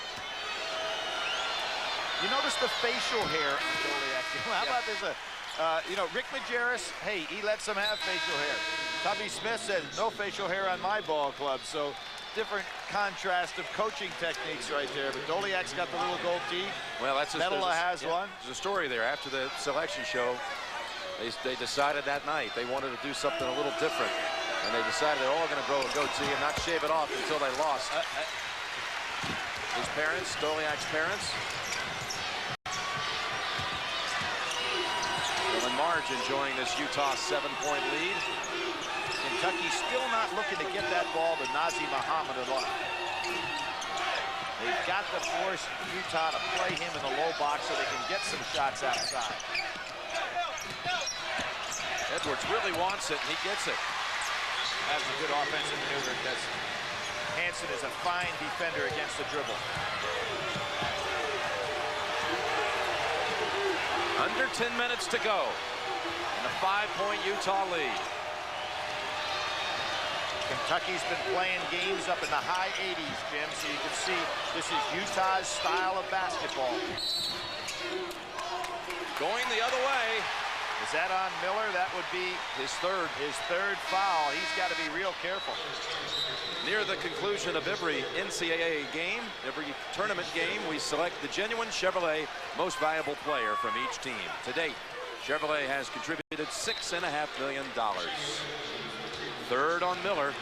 You notice the facial hair on Doliak. How about this? You know, Rick Majerus, hey, he lets them have facial hair. Tubby Smith says, no facial hair on my ball club. So different contrast of coaching techniques right there. But Doliak's got the little gold tee. Well, that's Medela has one. There's a story there. After the selection show, they decided that night they wanted to do something a little different. And they decided they're all going to grow a goatee and not shave it off until they lost. His parents, Doliak's parents. And Marge enjoying this Utah 7-point lead. Kentucky still not looking to get that ball to Nazir Muhammad at all. They've got to force Utah to play him in the low box so they can get some shots outside. Edwards really wants it, and he gets it. That's a good offensive maneuver because Hansen is a fine defender against the dribble. Under 10 minutes to go. And a 5-point Utah lead. Kentucky's been playing games up in the high 80s, Jim, so you can see this is Utah's style of basketball. Going the other way. Is that on Miller? That would be his third foul. He's got to be real careful. Near the conclusion of every NCAA game, every tournament game, we select the genuine Chevrolet most valuable player from each team. To date, Chevrolet has contributed $6.5 million. Third on Miller.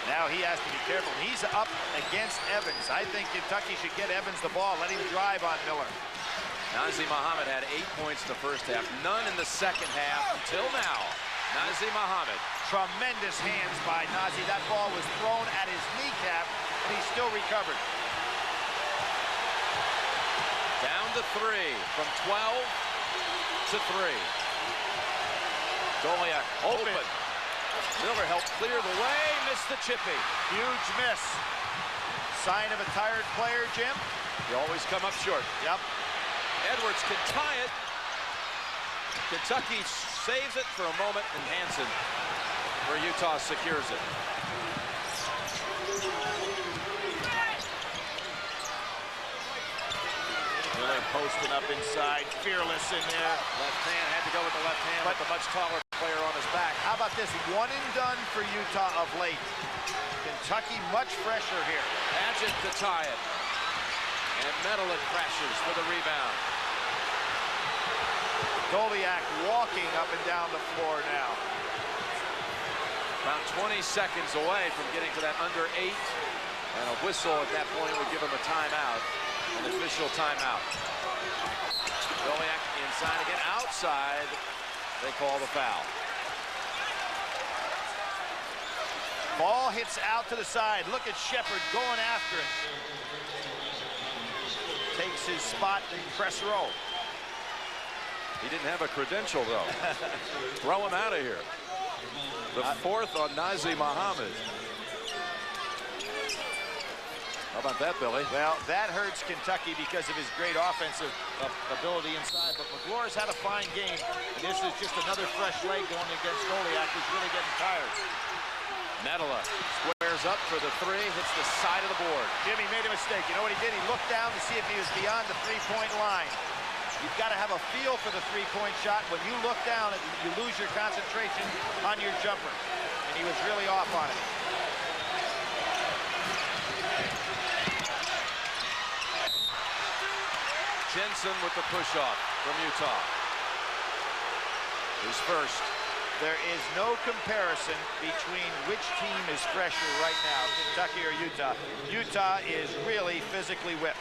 Now he has to be careful. He's up against Evans. I think Kentucky should get Evans the ball. Let him drive on Miller. Nazim Muhammad had 8 points the first half. None in the second half until now. Nazim Muhammad. Tremendous hands by Nazi. That ball was thrown at his kneecap, and he still recovered. Down to 3 from 12 to 3. Goliak open. Miller helped clear the way, missed the chippy. Huge miss. Sign of a tired player, Jim? You always come up short. Yep. Edwards can tie it. Kentucky saves it for a moment, and Hansen, where Utah secures it. Miller posting up inside, fearless in there. Left hand, had to go with the left hand, but the much taller player on his back. How about this? One and done for Utah of late. Kentucky much fresher here. Padgett to tie it. And Medelik crashes for the rebound. Goliak walking up and down the floor now. About 20 seconds away from getting to that under 8. And a whistle at that point would give him a timeout. An official timeout. Goliak inside again, outside. They call the foul. Ball hits out to the side. Look at Shepard going after it. Takes his spot in press row. He didn't have a credential, though. Throw him out of here. The fourth on Nazim Muhammad. How about that, Billy? Well, that hurts Kentucky because of his great offensive ability inside. But McLaurin's had a fine game. And this is just another fresh leg going against Goliak, who's really getting tired. Medela squares up for the 3, hits the side of the board. Jimmy made a mistake. You know what he did? He looked down to see if he was beyond the three-point line. You've got to have a feel for the three-point shot. When you look down, you lose your concentration on your jumper. And he was really off on it. Jensen with the push-off from Utah. Who's first? There is no comparison between which team is fresher right now, Kentucky or Utah. Utah is really physically whipped.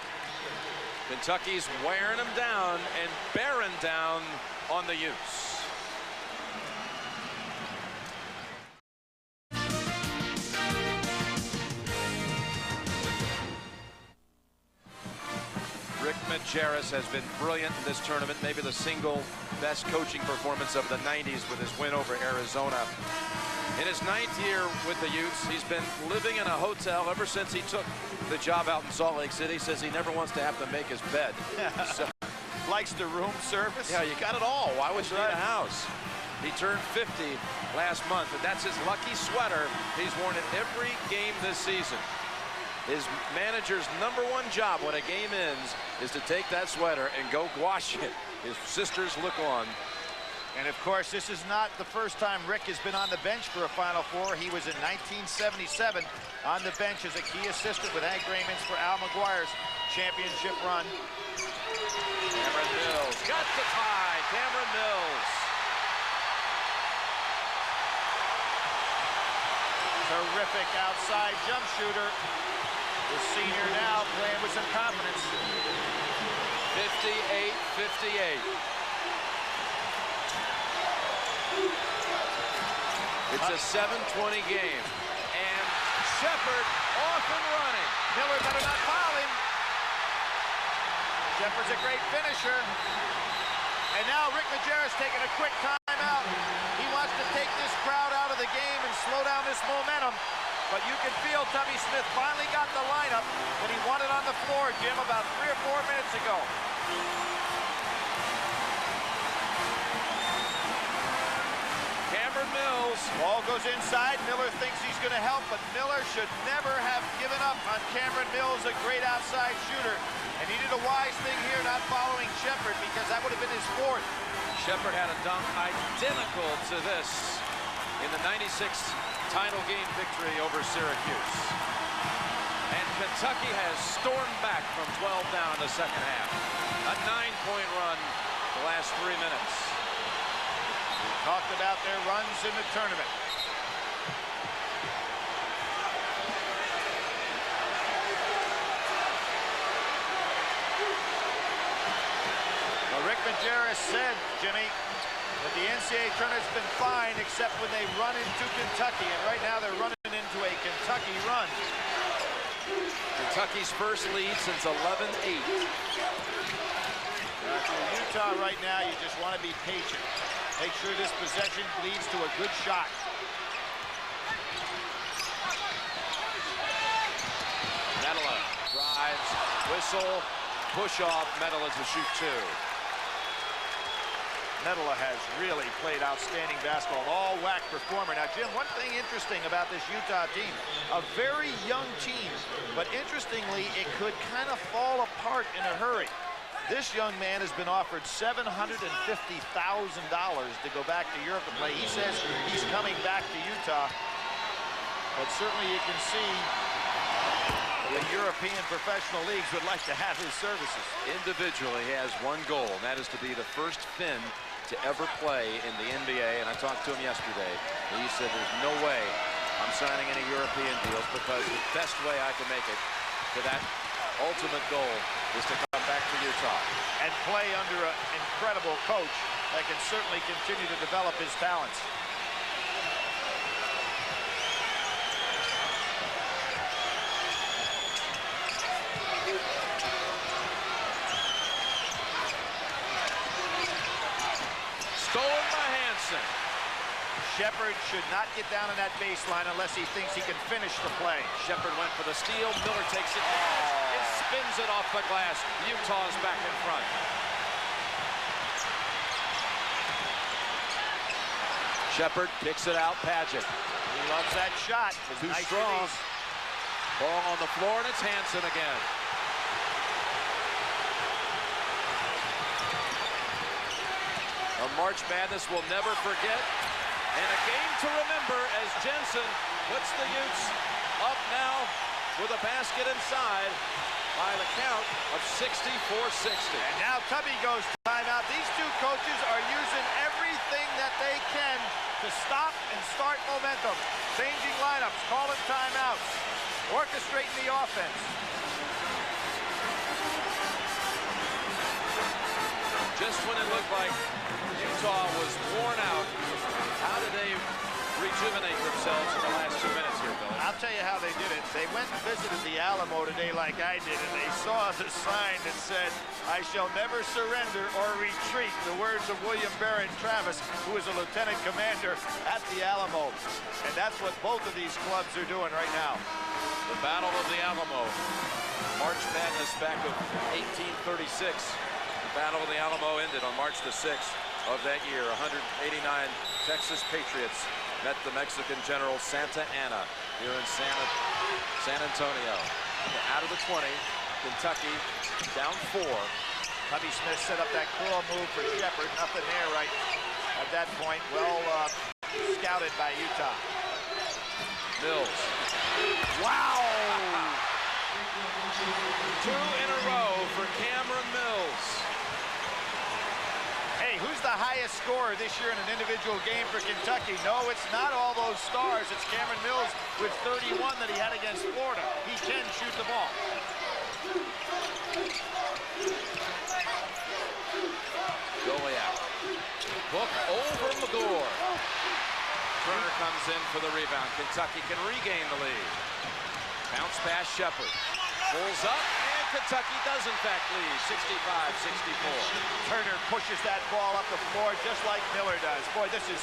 Kentucky's wearing them down and bearing down on the Utes. Rick Majerus has been brilliant in this tournament, maybe the single best coaching performance of the 90s with his win over Arizona. In his 9th year with the Utes, he's been living in a hotel ever since he took the job out in Salt Lake City. Says he never wants to have to make his bed. So, likes the room service. Yeah, you got it all. Why would you need a house? He turned 50 last month, and that's his lucky sweater. He's worn it every game this season. His manager's #1 job when a game ends is to take that sweater and go wash it. His sisters look on. And of course, this is not the first time Rick has been on the bench for a Final Four. He was in 1977 on the bench as a key assistant with Hank Raymond's for Al McGuire's championship run. Cameron Mills got the tie. Cameron Mills. Terrific outside jump shooter. The senior now playing with some confidence. 58-58. It's a 7:20 game. And Shepard off and running. Miller better not foul him. Shepard's a great finisher. And now Rick Majerus taking a quick timeout. He wants to take this crowd out of the game and slow down this momentum. But you can feel Tubby Smith finally got the lineup that he wanted on the floor, Jim, about 3 or 4 minutes ago. Cameron Mills. Ball goes inside. Miller thinks he's going to help, but Miller should never have given up on Cameron Mills, a great outside shooter. And he did a wise thing here, not following Shepard, because that would have been his 4th. Shepard had a dunk identical to this in the 96 title game victory over Syracuse. And Kentucky has stormed back from 12 down in the second half. A 9-point run the last 3 minutes. We talked about their runs in the tournament. Well, Rick Majerus said, Jimmy, that the NCAA tournament's been fine except when they run into Kentucky, and right now they're running into a Kentucky run. Kentucky's first lead since 11-8. If you're Utah right now, you just want to be patient. Make sure this possession leads to a good shot. Medela drives, whistle, push off. Medela to shoot 2. Medela has really played outstanding basketball, an all-WAC performer. Now, Jim, one thing interesting about this Utah team, a very young team, but interestingly, it could kind of fall apart in a hurry. This young man has been offered $750,000 to go back to Europe to play. He says he's coming back to Utah, but certainly you can see the European professional leagues would like to have his services. Individually, he has one goal, and that is to be the first Finn to ever play in the NBA. And I talked to him yesterday, and he said there's no way I'm signing any European deals because the best way I can make it to that ultimate goal is to come back to Utah. And play under an incredible coach that can certainly continue to develop his talents. Stolen by Hansen. Shepard should not get down on that baseline unless he thinks he can finish the play. Shepard went for the steal. Miller takes it down. It spins it off the glass. Utah's back in front. Shepard kicks it out. Padgett. He loves that shot. Too nice strong. release. Ball on the floor, and it's Hansen again. A March Madness we'll never forget, and a game to remember as Jensen puts the Utes up now with a basket inside by the count of 64-60. And now Tubby goes timeout. These two coaches are using everything that they can to stop and start momentum. Changing lineups, calling timeouts, orchestrating the offense. Just when it looked like Utah was worn out, how did they rejuvenate themselves in the last 2 minutes here, Billy? I'll tell you how they did it. They went and visited the Alamo today like I did, and they saw the sign that said, "I shall never surrender or retreat," the words of William Barrett Travis, who is a lieutenant commander at the Alamo. And that's what both of these clubs are doing right now. The Battle of the Alamo. March Madness back of 1836. The Battle of the Alamo ended on March the 6th of that year. 189 Texas Patriots met the Mexican general Santa Anna here in San Antonio. Out of the 20, Kentucky down 4. Tubby Smith set up that curl move for Shepard. Nothing there right at that point. Well scouted by Utah. Mills. Wow! 2 in a row for Cameron Mills. Hey, who's the highest scorer this year in an individual game for Kentucky? No, it's not all those stars. It's Cameron Mills with 31 that he had against Florida. He can shoot the ball. Goliath. Book over McGlure. Turner comes in for the rebound. Kentucky can regain the lead. Bounce pass Shepard. Pulls up, and Kentucky does in fact lead, 65-64. Turner pushes that ball up the floor just like Miller does. Boy, this is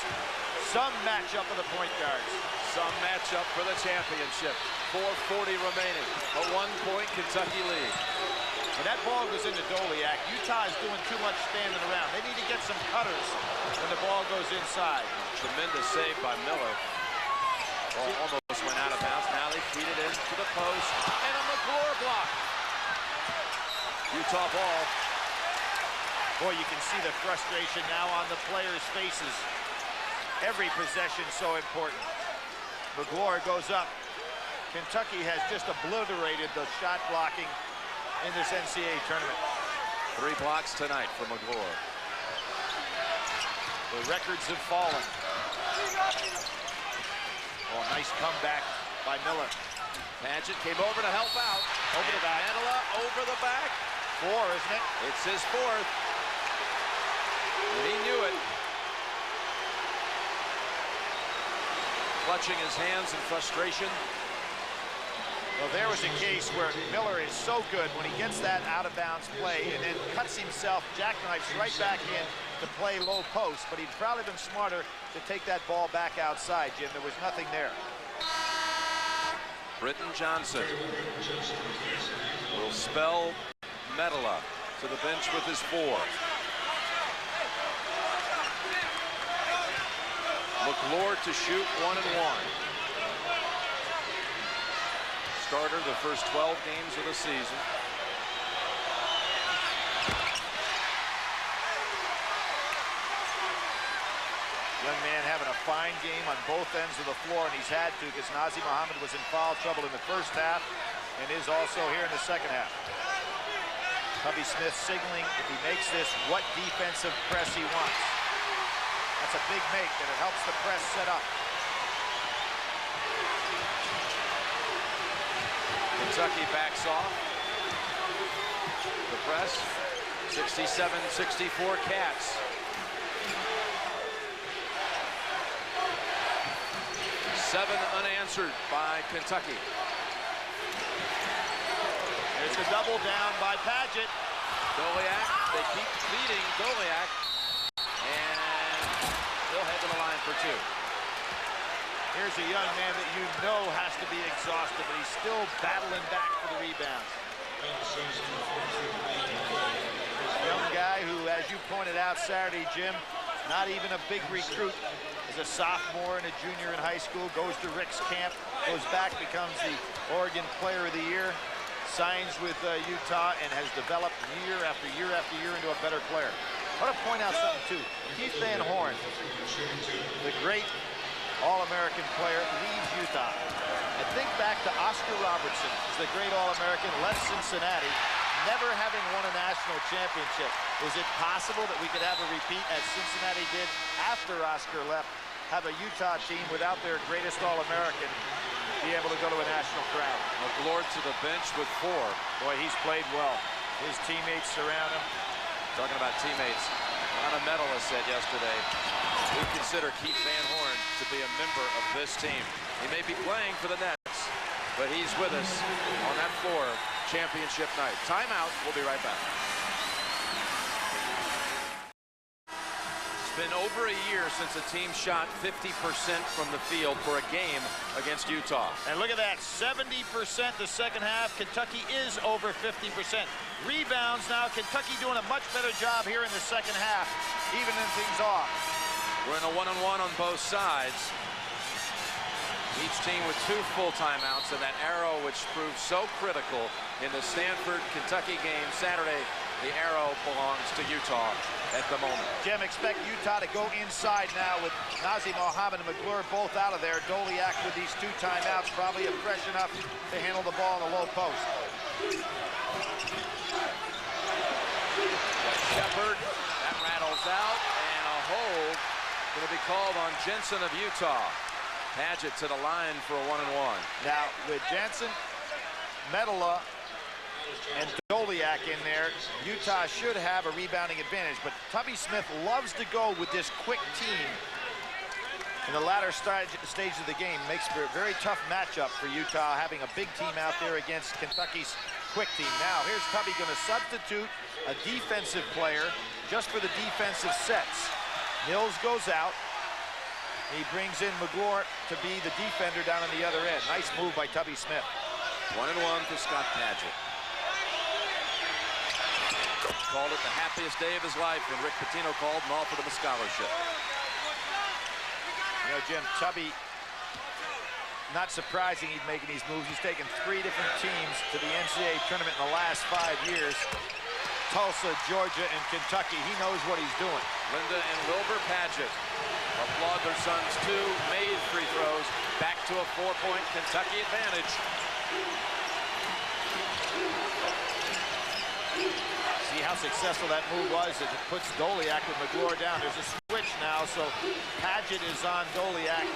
some matchup of the point guards. Some matchup for the championship. 4:40 remaining. A 1-point Kentucky lead. When that ball goes into Doliak, Utah is doing too much standing around. They need to get some cutters when the ball goes inside. Tremendous save by Miller. Ball almost went out of bounds. Now they feed it in to the post. And a McGlure block. Utah ball. Boy, you can see the frustration now on the players' faces. Every possession so important. McGlure goes up. Kentucky has just obliterated the shot blocking in this NCAA tournament. 3 blocks tonight for McGlure. The records have fallen. Oh, nice comeback by Miller. Paget came over to help out. Over the back. Manila over the back. 4, isn't it? It's his 4th. And he knew it. Clutching his hands in frustration. Well, there was a case where Miller is so good when he gets that out-of-bounds play and then cuts himself, jackknifes right back in to play low post, but he'd probably been smarter to take that ball back outside, Jim. There was nothing there. Britton Johnson will spell Medela to the bench with his 4. McLeod to shoot 1 and 1. Starter the first 12 games of the season. Young man having a fine game on both ends of the floor, and he's had to because Nazr Mohammed was in foul trouble in the first half and is also here in the second half. Tubby Smith signaling if he makes this what defensive press he wants. That's a big make, and it helps the press set up. Kentucky backs off. The press, 67-64 Cats. 7 unanswered by Kentucky. It's a double down by Paget. Doliak, they keep feeding Doliak, and he'll head to the line for 2. Here's a young man that you know has to be exhausted, but he's still battling back for the rebound. Young guy who, as you pointed out Saturday, Jim, not even a big recruit. As a sophomore and a junior in high school, goes to Rick's camp, goes back, becomes the Oregon Player of the Year, signs with Utah, and has developed year after year after year into a better player. I want to point out something, too. Keith Van Horn, the great All-American player, leaves Utah. And think back to Oscar Robertson, who's the great All-American, left Cincinnati, never having won a national championship. Is it possible that we could have a repeat as Cincinnati did after Oscar left, have a Utah team without their greatest All-American be able to go to a national crown? McLeod to the bench with 4. Boy, he's played well. His teammates surround him. Talking about teammates, Anna Medela said yesterday, we consider Keith Van Horn to be a member of this team. He may be playing for the Nets, but he's with us on that floor championship night. Timeout, we'll be right back. It's been over a year since a team shot 50% from the field for a game against Utah. And look at that, 70% the second half. Kentucky is over 50%. Rebounds now, Kentucky doing a much better job here in the second half, evening things off. We're in a 1-on-1 on both sides. Each team with 2 full timeouts, and that arrow which proved so critical in the Stanford-Kentucky game Saturday, the arrow belongs to Utah at the moment. Jim, expect Utah to go inside now with Nazr Mohammed and McLeod both out of there. Doliak with these 2 timeouts, probably fresh enough to handle the ball in the low post. Shepard, that rattles out, and a hold going to be called on Jensen of Utah. Paget to the line for a 1-and-1. Now, with Jensen, Medela, and Doliak in there, Utah should have a rebounding advantage, but Tubby Smith loves to go with this quick team in the latter stage of the game. Makes for a very tough matchup for Utah, having a big team out there against Kentucky's quick team. Now, here's Tubby going to substitute a defensive player just for the defensive sets. Mills goes out. He brings in McLeod to be the defender down on the other end. Nice move by Tubby Smith. 1-and-1 for Scott Paget. Called it the happiest day of his life when Rick Pitino called and offered him a scholarship. You know, Jim, Tubby, not surprising he's making these moves. He's taken 3 different teams to the NCAA tournament in the last 5 years. Tulsa, Georgia, and Kentucky. He knows what he's doing. Linda and Wilbur Paget applaud their sons' 2 made free throws. Back to a 4-point Kentucky advantage. See how successful that move was as it puts Doliak with McLeod down. There's a switch now, so Padgett is on Doliak.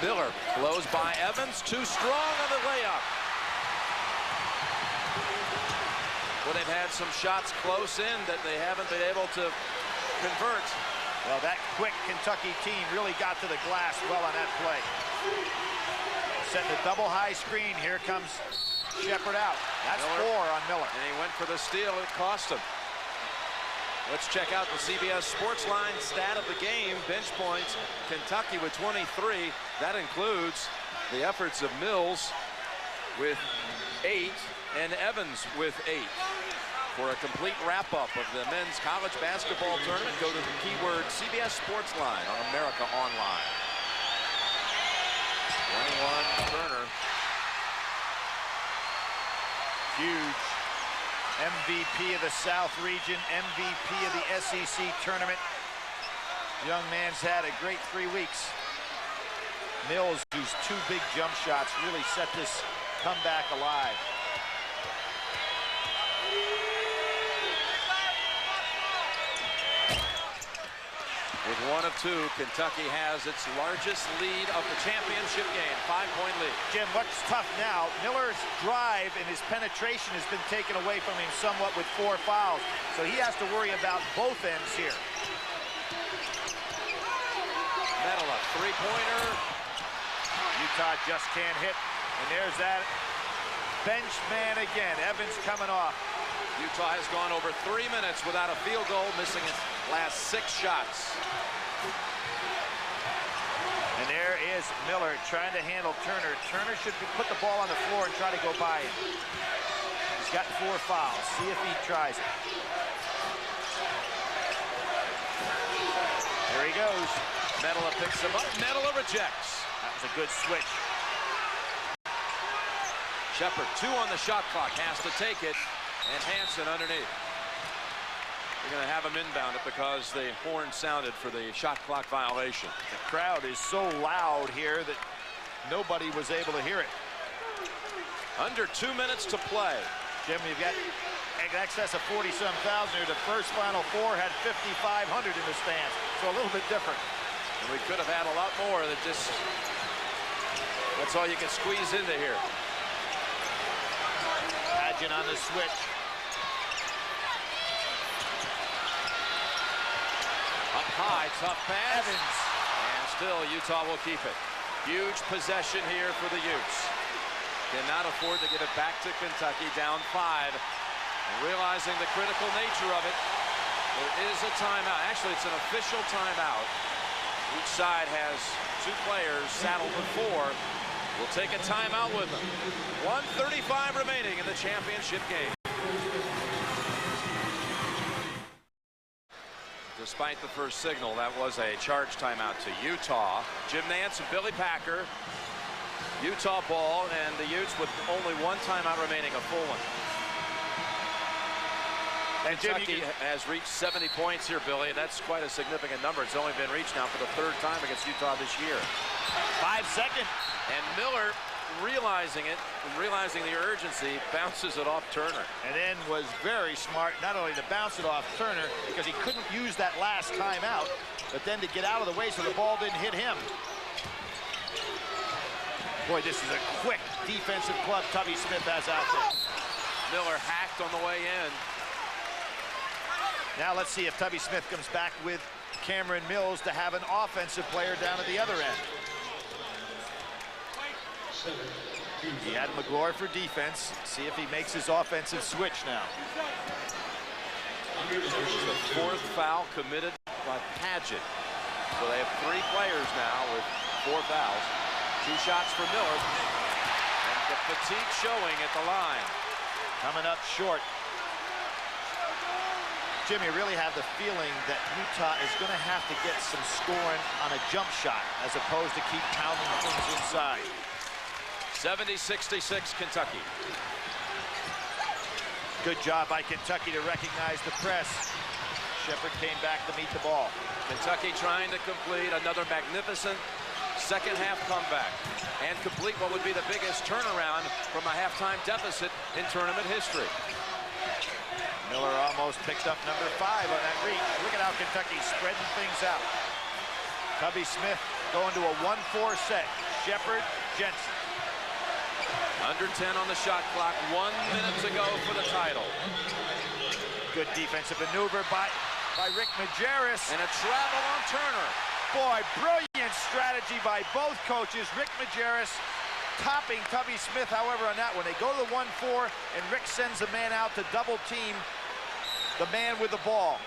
Miller blows by Evans, too strong on the layup. Well, they've had some shots close in that they haven't been able to convert. Well, that quick Kentucky team really got to the glass well on that play. Setting a double high screen. Here comes Shepard out. That's Miller. 4 on Miller. And he went for the steal. It cost him. Let's check out the CBS Sports Line stat of the game. Bench points. Kentucky with 23. That includes the efforts of Mills with 8 and Evans with 8. For a complete wrap-up of the men's college basketball tournament, go to the keyword CBS Sports Line on America Online. 21 Turner. Huge MVP of the South region, MVP of the SEC tournament. Young man's had a great 3 weeks. Mills, whose 2 big jump shots really set this comeback alive. With 1 of 2, Kentucky has its largest lead of the championship game, 5-point lead. Jim, what's tough now, Miller's drive and his penetration has been taken away from him somewhat with 4 fouls. So he has to worry about both ends here. Medela, 3-pointer. Utah just can't hit. And there's that bench man again. Evans coming off. Utah has gone over 3 minutes without a field goal, missing its last 6 shots. And there is Miller trying to handle Turner. Turner should put the ball on the floor and try to go by him. He's got 4 fouls. See if he tries it. There he goes. Medela picks him up. Medela rejects. That was a good switch. Shepard, 2 on the shot clock, has to take it. And Hansen underneath. We're going to have him inbound it because the horn sounded for the shot clock violation. The crowd is so loud here that nobody was able to hear it. Under 2 minutes to play. Jim, you've got in excess of 40-some thousand here. The first Final Four had 5,500 in the stands, so a little bit different. And we could have had a lot more that just, that's all you can squeeze into here. Padgett on the switch. Up high, tough pass. Evans. And still Utah will keep it. Huge possession here for the Utes. Cannot afford to give it back to Kentucky, down 5. And realizing the critical nature of it, there is a timeout. Actually, it's an official timeout. Each side has 2 players saddled with 4. We'll take a timeout with them. 1:35 remaining in the championship game. Despite the first signal, that was a charge timeout to Utah. Jim Nance and Billy Packer. Utah ball, and the Utes with only 1 timeout remaining, a full one. And Kentucky has reached 70 points here, Billy, and that's quite a significant number. It's only been reached now for the 3rd time against Utah this year. 5 seconds. And Miller, realizing it, realizing the urgency, bounces it off Turner. And then was very smart, not only to bounce it off Turner, because he couldn't use that last timeout, but then to get out of the way so the ball didn't hit him. Boy, this is a quick defensive club Tubby Smith has out there. Miller hacked on the way in. Now let's see if Tubby Smith comes back with Cameron Mills to have an offensive player down at the other end. He had McGlory for defense. See if he makes his offensive switch now. The 4th foul committed by Padgett. So they have 3 players now with 4 fouls. 2 shots for Miller. And the fatigue showing at the line. Coming up short. Jim, you really have the feeling that Utah is going to have to get some scoring on a jump shot as opposed to keep pounding things inside. 70-66 Kentucky. Good job by Kentucky to recognize the press. Shepard came back to meet the ball. Kentucky trying to complete another magnificent second-half comeback and complete what would be the biggest turnaround from a halftime deficit in tournament history. Miller almost picked up number 5 on that reach. Look at how Kentucky's spreading things out. Tubby Smith going to a 1-4 set. Shepard, Jensen. Under 10 on the shot clock. 1 minute to go for the title. Good defensive maneuver by Rick Majerus. And a travel on Turner. Boy, brilliant strategy by both coaches. Rick Majerus topping Tubby Smith, however, on that one. They go to the 1-4, and Rick sends a man out to double team the man with the ball.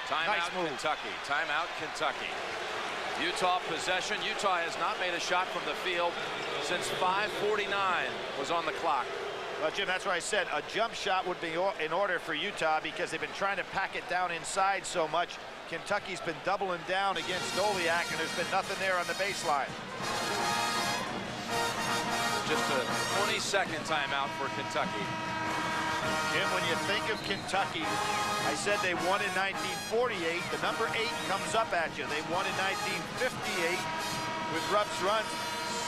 Timeout, nice move. Kentucky. Timeout, Kentucky. Utah possession. Utah has not made a shot from the field since 5:49 was on the clock. Well, Jim, that's why I said a jump shot would be in order for Utah because they've been trying to pack it down inside so much. Kentucky's been doubling down against Doliak, and there's been nothing there on the baseline. Just a 20-second timeout for Kentucky. Jim, when you think of Kentucky, I said they won in 1948. The number 8 comes up at you. They won in 1958 with Rupp's runs.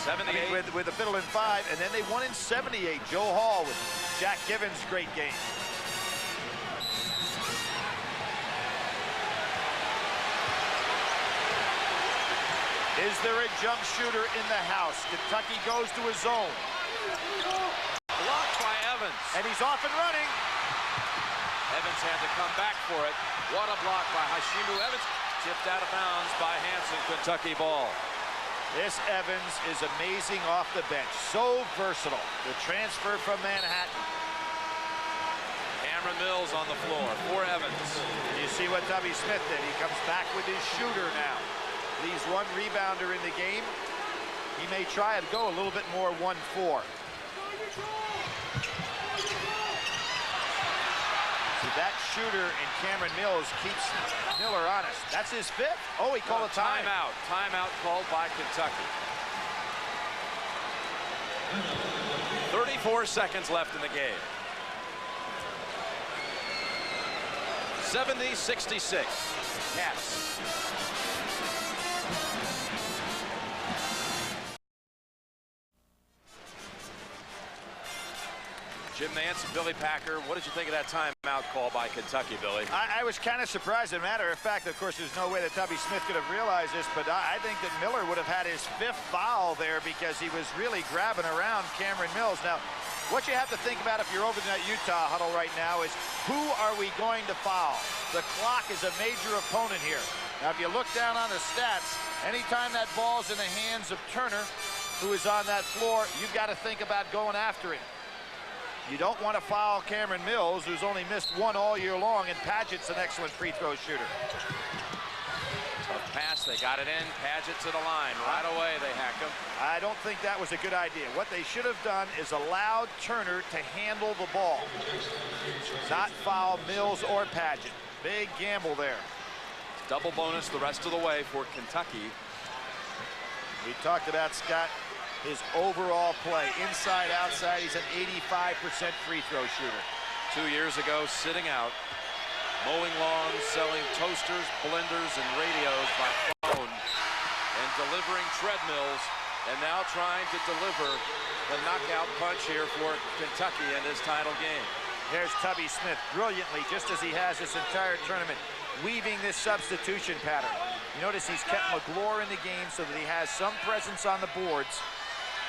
78. I mean, with the fiddle in 5, and then they won in 78. Joe Hall with Jack Givens' great game. Is there a jump shooter in the house? Kentucky goes to a zone. Blocked by Evans. And he's off and running. Evans had to come back for it. What a block by Hashimu Evans. Tipped out of bounds by Hansen. Kentucky ball. This Evans is amazing off the bench. So versatile. The transfer from Manhattan. Cameron Mills on the floor for Evans. You see what Tubby Smith did. He comes back with his shooter now. Leaves one rebounder in the game. He may try and go a little bit more 1-4. So that shooter in Cameron Mills keeps Miller honest. That's his 5th. Oh, he called a timeout. Timeout called by Kentucky. 34 seconds left in the game. 70-66. Cats. Jim Nance and Billy Packer, what did you think of that timeout call by Kentucky, Billy? I was kind of surprised. As a matter of fact, of course, there's no way that Tubby Smith could have realized this, but I think that Miller would have had his 5th foul there because he was really grabbing around Cameron Mills. Now, what you have to think about if you're over in that Utah huddle right now is who are we going to foul? The clock is a major opponent here. Now, if you look down on the stats, anytime that ball's in the hands of Turner, who is on that floor, you've got to think about going after him. You don't want to foul Cameron Mills, who's only missed 1 all year long, and Padgett's an excellent free throw shooter. Tough pass, they got it in. Padgett to the line. Right away, they hack him. I don't think that was a good idea. What they should have done is allowed Turner to handle the ball, not foul Mills or Padgett. Big gamble there. Double bonus the rest of the way for Kentucky. We talked about Scott. His overall play, inside, outside, he's an 85% free throw shooter. 2 years ago, sitting out, mowing lawns, selling toasters, blenders, and radios by phone, and delivering treadmills, and now trying to deliver the knockout punch here for Kentucky in this title game. There's Tubby Smith brilliantly, just as he has this entire tournament, weaving this substitution pattern. You notice he's kept McGlure in the game so that he has some presence on the boards.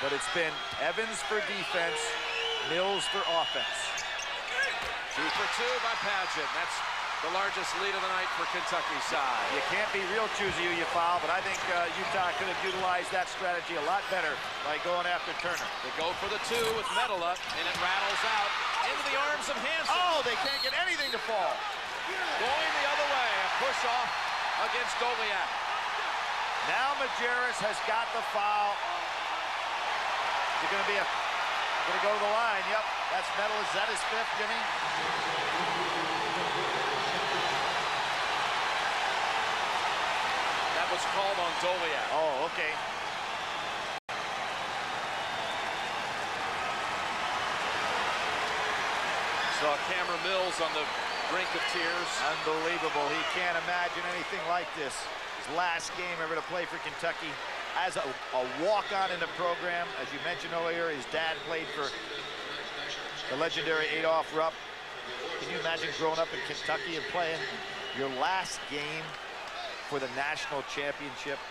But it's been Evans for defense, Mills for offense. 2 for 2 by Padgett. That's the largest lead of the night for Kentucky's side. You can't be real choosy who you foul, but I think Utah could have utilized that strategy a lot better by going after Turner. They go for the 2 with Medela, and it rattles out into the arms of Hansen. Oh, they can't get anything to fall. Going the other way, a push off against Doliak. Now Majerus has got the foul. Is it going to be going to go to the line? Yep, that's Medel. Is that his 5th, Jimmy? That was called on Doliak. Oh, okay. Saw Cameron Mills on the brink of tears. Unbelievable. He can't imagine anything like this. His last game ever to play for Kentucky. As a walk-on in the program, as you mentioned earlier, his dad played for the legendary Adolph Rupp. Can you imagine growing up in Kentucky and playing your last game for the national championship?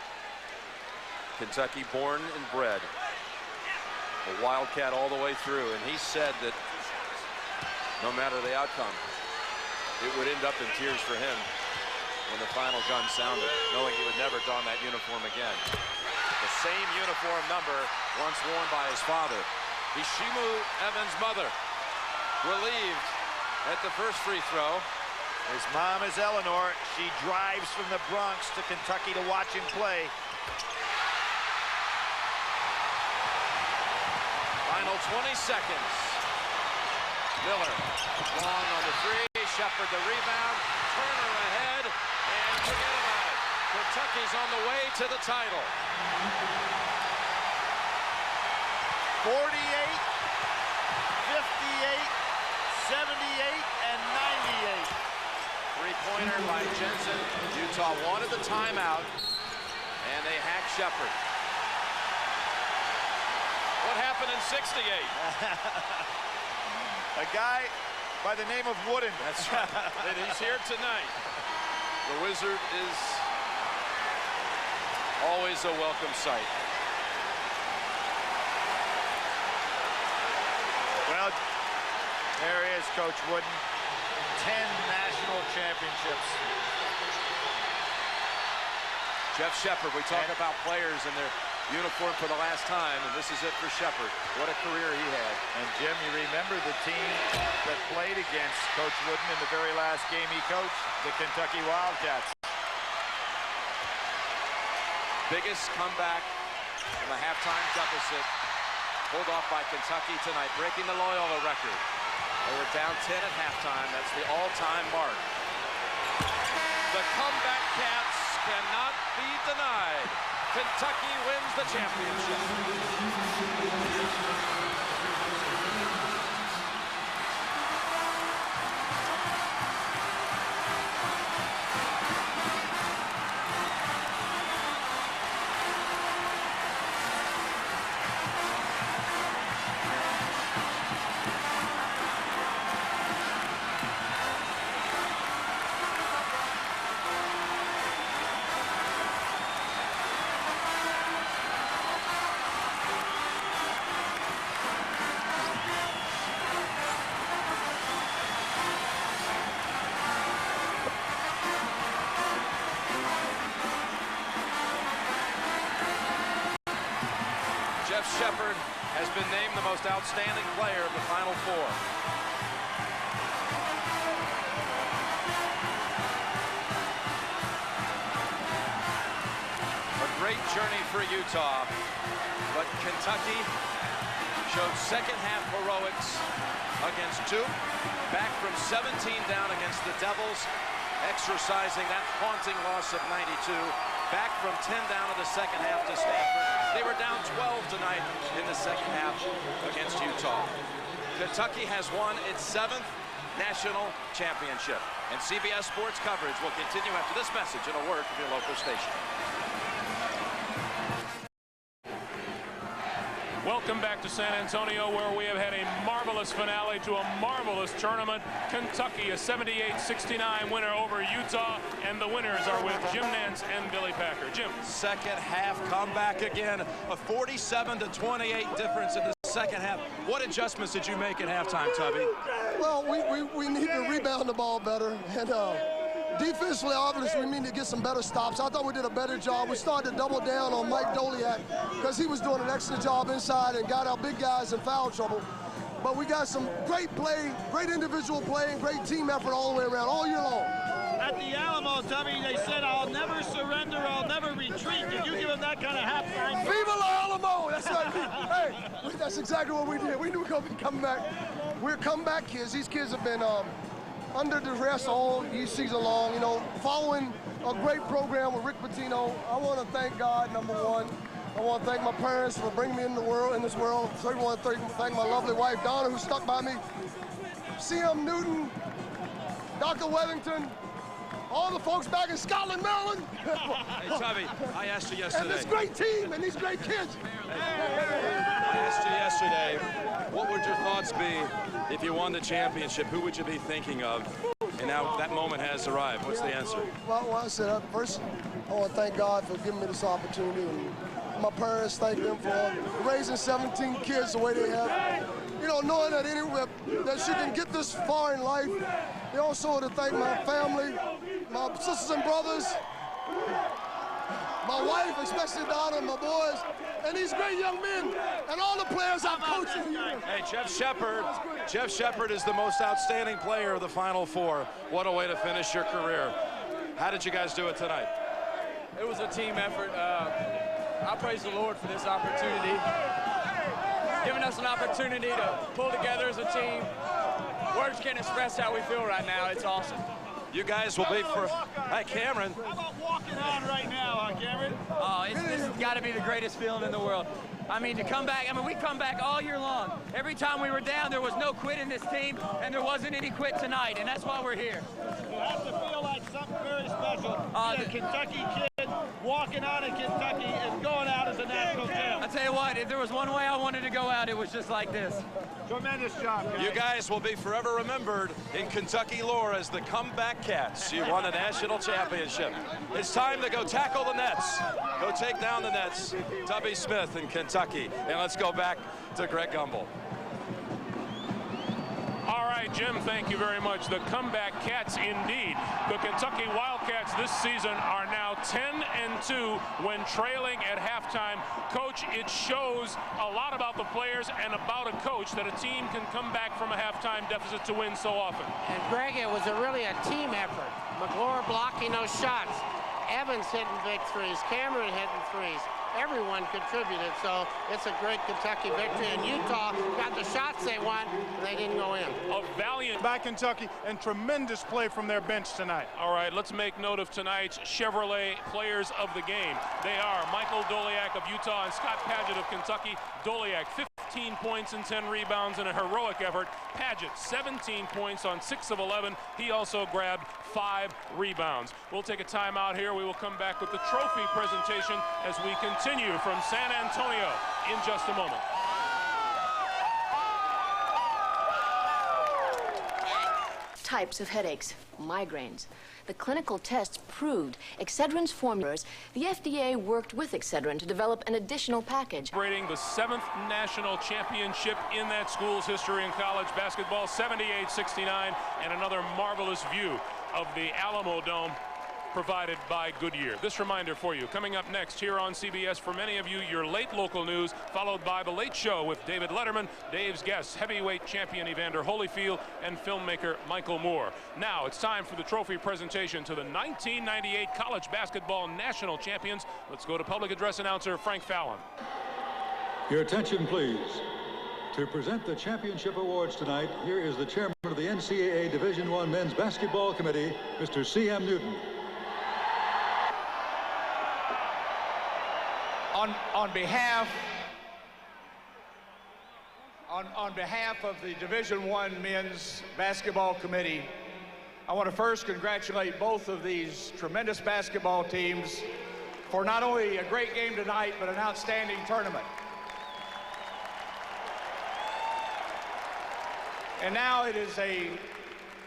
Kentucky born and bred. A Wildcat all the way through, and he said that no matter the outcome, it would end up in tears for him when the final gun sounded, knowing he would never don that uniform again. The same uniform number once worn by his father. Hishimu Evans' mother, relieved at the first free throw. His mom is Eleanor. She drives from the Bronx to Kentucky to watch him play. Final 20 seconds. Miller, long on the three. Shepard the rebound. Turner ahead, and forget about it. Kentucky's on the way to the title. 48, 58, 78, and 98. Three-pointer by Jensen. Utah wanted the timeout, and they hacked Shepard. What happened in 68? A guy by the name of Wooden. That's right. And he's here tonight. The Wizard is always a welcome sight. Well, there he is, Coach Wooden. 10 national championships. Jeff Shepard, we talk about players in their uniform for the last time, and this is it for Shepard. What a career he had. And Jim, you remember the team that played against Coach Wooden in the very last game he coached, the Kentucky Wildcats. Biggest comeback from a halftime deficit, pulled off by Kentucky tonight, breaking the Loyola record. They were down 10 at halftime. That's the all-time mark. The comeback Cats cannot be denied. Kentucky wins the championship. Jeff Shepard has been named the most outstanding player of the Final Four. A great journey for Utah, but Kentucky showed second-half heroics against Duke, back from 17 down against the Devils, exercising that haunting loss of 92. Back from 10 down in the second half to Stanford. They were down 12 tonight in the second half against Utah. Kentucky has won its 7th national championship. And CBS Sports coverage will continue after this message and a word from your local station. Welcome back to San Antonio, where we have had a marvelous finale to a marvelous tournament. Kentucky, a 78-69 winner over Utah, and the winners are with Jim Nance and Billy Packer. Jim. Second half comeback again, a 47-28 difference in the second half. What adjustments did you make at halftime, Tubby? Well, we need to rebound the ball better, and defensively, obviously, we need to get some better stops. I thought we did a better job. We started to double down on Mike Doliak because he was doing an excellent job inside and got our big guys in foul trouble. But we got some great play, great individual play, and great team effort all the way around, all year long. At the Alamo, Tubby, they said, "I'll never surrender, I'll never retreat." Did you give them that kind of halftime? Viva la Alamo! That's right. Hey, that's exactly what we did. We knew we were coming back. We're comeback kids. These kids have been under duress all season long, you know, following a great program with Rick Pitino. I want to thank God, number one. I want to thank my parents for bringing me in this world. So I want to thank my lovely wife, Donna, who stuck by me. C.M. Newton, Dr. Wellington, all the folks back in Scotland, Maryland. Hey, Tubby, I asked you yesterday. And this great team and these great kids. I asked you yesterday, what would your thoughts be if you won the championship? Who would you be thinking of? And now that moment has arrived. What's the answer? Well, I said, first, I want to thank God for giving me this opportunity. And my parents, thank them for raising 17 kids the way they have. You know, knowing that that she can get this far in life. They also want to thank my family, my sisters and brothers, my wife, especially Donna, and my boys, and these great young men, and all the players I've coached in the years. Hey, Jeff Shepard is the most outstanding player of the Final Four. What a way to finish your career. How did you guys do it tonight? It was a team effort. I praise the Lord for this opportunity, giving us an opportunity to pull together as a team. Words can't express how we feel right now. It's awesome. You guys will be for... Hi, Cameron. How about walking on right now, Cameron? Oh, this has got to be the greatest feeling in the world. I mean, to come back, we come back all year long. Every time we were down, there was no quit in this team, and there wasn't any quit tonight, and that's why we're here. You have to feel like something very special. A Kentucky kid walking out in Kentucky and going out as a national champ. I tell you what, if there was one way I wanted to go out, it was just like this. Tremendous job, guys. You guys will be forever remembered in Kentucky lore as the comeback Cats. You won a national championship. It's time to go tackle the Nets. Go take down the Nets. Tubby Smith in Kentucky. And let's go back to Greg Gumbel. All right, Jim, thank you very much. The comeback Cats indeed. The Kentucky Wildcats this season are now 10-2 when trailing at halftime. Coach, it shows a lot about the players and about a coach that a team can come back from a halftime deficit to win so often. And Greg, it was really a team effort. McGlure blocking those shots. Evans hitting big threes. Cameron hitting threes. Everyone contributed, so it's a great Kentucky victory. And Utah got the shots they want, and they didn't go in. A valiant by Kentucky, and tremendous play from their bench tonight. All right, let's make note of tonight's Chevrolet players of the game. They are Michael Doliak of Utah and Scott Padgett of Kentucky. Doliak, 15 points and 10 rebounds in a heroic effort. Padgett, 17 points on 6 of 11. He also grabbed 5 rebounds. We'll take a timeout here. We will come back with the trophy presentation as we continue from San Antonio in just a moment. Types of headaches, migraines. The clinical tests proved Excedrin's formulas. The FDA worked with Excedrin to develop an additional package. Celebrating the 7th national championship in that school's history in college basketball, 78-69, and another marvelous view of the Alamo Dome provided by Goodyear. This reminder for you, coming up next here on CBS, for many of you, your late local news, followed by The Late Show with David Letterman, Dave's guests, heavyweight champion Evander Holyfield, and filmmaker Michael Moore. Now it's time for the trophy presentation to the 1998 college basketball national champions. Let's go to public address announcer Frank Fallon. Your attention, please. To present the championship awards tonight, here is the chairman of the NCAA Division I Men's Basketball Committee, Mr. C.M. Newton. On behalf of the Division I Men's Basketball Committee, I want to first congratulate both of these tremendous basketball teams for not only a great game tonight, but an outstanding tournament. And now it is a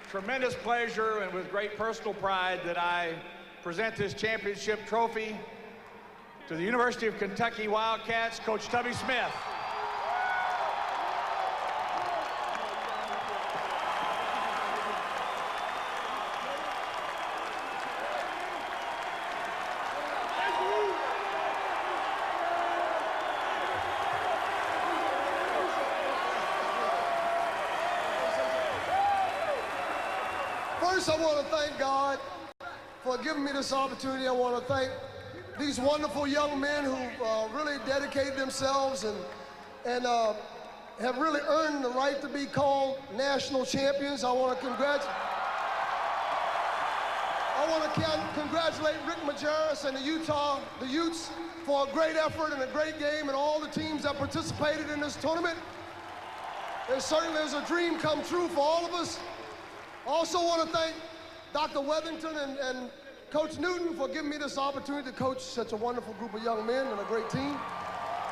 tremendous pleasure and with great personal pride that I present this championship trophy to the University of Kentucky Wildcats, Coach Tubby Smith. First, I want to thank God for giving me this opportunity. I want to thank these wonderful young men who really dedicated themselves and have really earned the right to be called national champions. I want to congratulate Rick Majerus and the Utes for a great effort and a great game, and all the teams that participated in this tournament. It certainly is a dream come true for all of us. I also want to thank Dr. Wethington and Coach Newton for giving me this opportunity to coach such a wonderful group of young men and a great team.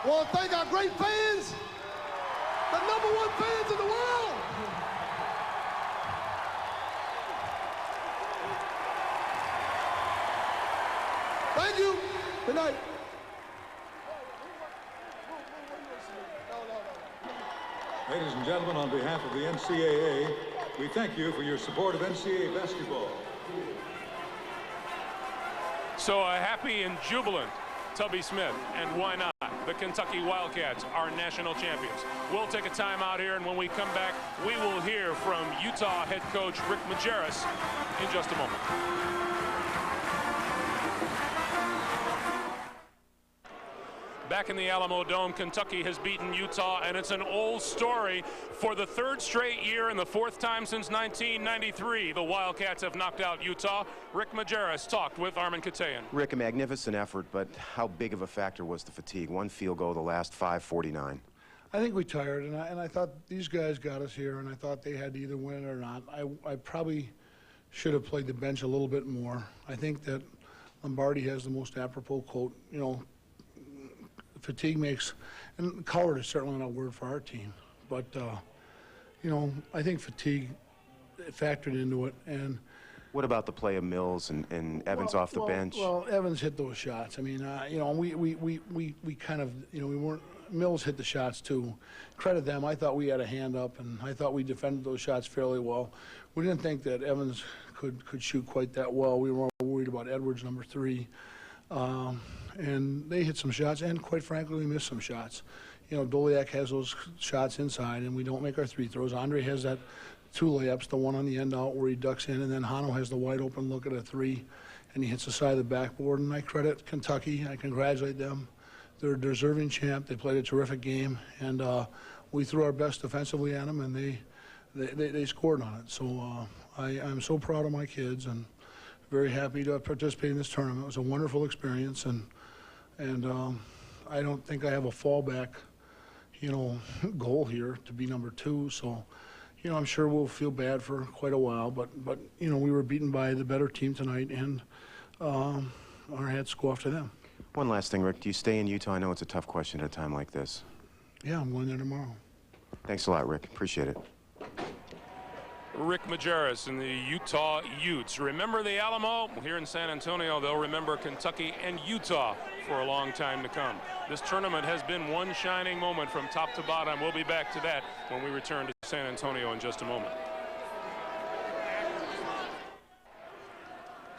I want to thank our great fans, the #1 fans in the world. Thank you. Good night. Ladies and gentlemen, on behalf of the NCAA, we thank you for your support of NCAA basketball. So a happy and jubilant Tubby Smith, and why not? The Kentucky Wildcats are national champions. We'll take a time out here, and when we come back, we will hear from Utah head coach Rick Majerus in just a moment. Back in the Alamo Dome, Kentucky has beaten Utah, and it's an old story. For the 3rd straight year and the 4th time since 1993, the Wildcats have knocked out Utah. Rick Majerus talked with Armin Katayan. Rick, a magnificent effort, but how big of a factor was the fatigue? 1 field goal, the last 5:49. I think we tired, and I thought these guys got us here, and I thought they had to either win it or not. I probably should have played the bench a little bit more. I think that Lombardi has the most apropos quote, you know, fatigue makes, and coward is certainly not a word for our team, but you know, I think fatigue factored into it. And what about the play of Mills and Evans off the bench? Well, Evans hit those shots. I mean, you know, we kind of, you know, we weren't. Mills hit the shots too. Credit them. I thought we had a hand up, and I thought we defended those shots fairly well. We didn't think that Evans could shoot quite that well. We were worried about Edwards, number 3. And they hit some shots, and quite frankly, we missed some shots. You know, Doliak has those shots inside, and we don't make our 3 throws. Andre has that 2 layups, the one on the end out where he ducks in, and then Hano has the wide open look at a 3, and he hits the side of the backboard. And I credit Kentucky. I congratulate them. They're a deserving champ. They played a terrific game, and we threw our best defensively at them, and they scored on it. So I'm so proud of my kids, and very happy to participate in this tournament. It was a wonderful experience, and I don't think I have a fallback, you know, goal here to be number 2. So, you know, I'm sure we'll feel bad for quite a while, but you know, we were beaten by the better team tonight, and our hats go off to them. One last thing, Rick. Do you stay in Utah? I know it's a tough question at a time like this. Yeah, I'm going there tomorrow. Thanks a lot, Rick. Appreciate it. Rick Majerus and the Utah Utes. Remember the Alamo? Well, here in San Antonio, they'll remember Kentucky and Utah for a long time to come. This tournament has been one shining moment from top to bottom. We'll be back to that when we return to San Antonio in just a moment.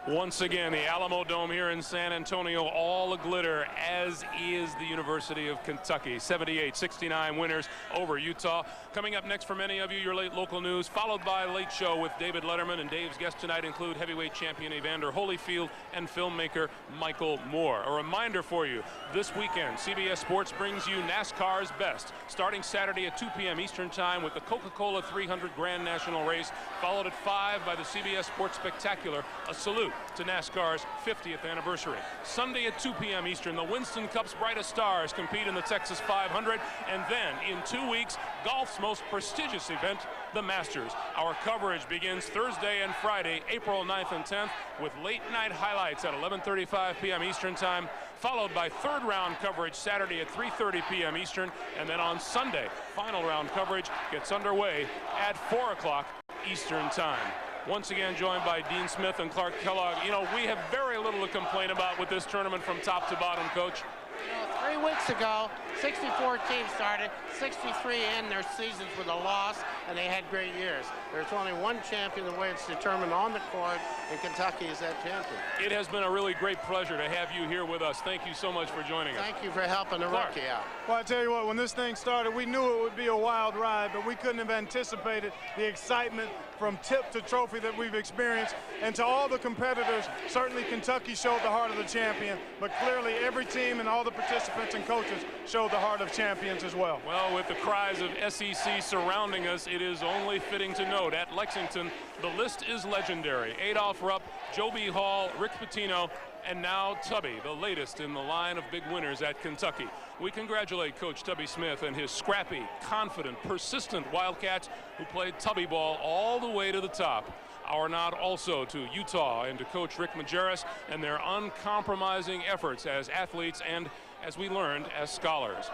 Once again, the Alamo Dome here in San Antonio, all a-glitter, as is the University of Kentucky. 78-69 winners over Utah. Coming up next for many of you, your late local news, followed by a Late Show with David Letterman. And Dave's guests tonight include heavyweight champion Evander Holyfield and filmmaker Michael Moore. A reminder for you, this weekend, CBS Sports brings you NASCAR's Best, starting Saturday at 2 p.m. Eastern Time with the Coca-Cola 300 Grand National Race, followed at 5 by the CBS Sports Spectacular, a salute to NASCAR's 50th anniversary. Sunday at 2 p.m. Eastern, the Winston Cup's brightest stars compete in the Texas 500, and then in 2 weeks, golf's most prestigious event, the Masters. Our coverage begins Thursday and Friday, April 9th and 10th, with late-night highlights at 11:35 p.m. Eastern Time, followed by third-round coverage Saturday at 3:30 p.m. Eastern, and then on Sunday, final round coverage gets underway at 4 o'clock Eastern Time. Once again, joined by Dean Smith and Clark Kellogg. You know, we have very little to complain about with this tournament from top to bottom, Coach. You know, 3 weeks ago, 64 teams started, 63 end their seasons with a loss, and they had great years. There's only one champion the way it's determined on the court, and Kentucky is that champion. It has been a really great pleasure to have you here with us. Thank you so much for joining us. Thank you for helping the rookie out. Well, I tell you what, when this thing started, we knew it would be a wild ride, but we couldn't have anticipated the excitement from tip to trophy that we've experienced. And to all the competitors, certainly Kentucky showed the heart of the champion, but clearly every team and all the participants and coaches showed the heart of champions as well. Well, with the cries of SEC surrounding us, it is only fitting to note at Lexington, the list is legendary. Adolph Rupp, Joe B. Hall, Rick Pitino, and now Tubby, the latest in the line of big winners at Kentucky. We congratulate Coach Tubby Smith and his scrappy, confident, persistent Wildcats who played Tubby ball all the way to the top. Our nod also to Utah and to Coach Rick Majerus and their uncompromising efforts as athletes and as we learned as scholars.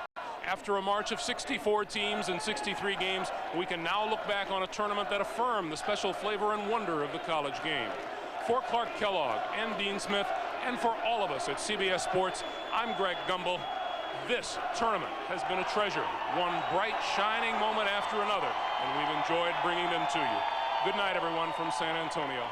After a march of 64 teams and 63 games, we can now look back on a tournament that affirmed the special flavor and wonder of the college game. For Clark Kellogg and Dean Smith, and for all of us at CBS Sports, I'm Greg Gumbel. This tournament has been a treasure, one bright, shining moment after another, and we've enjoyed bringing them to you. Good night, everyone, from San Antonio.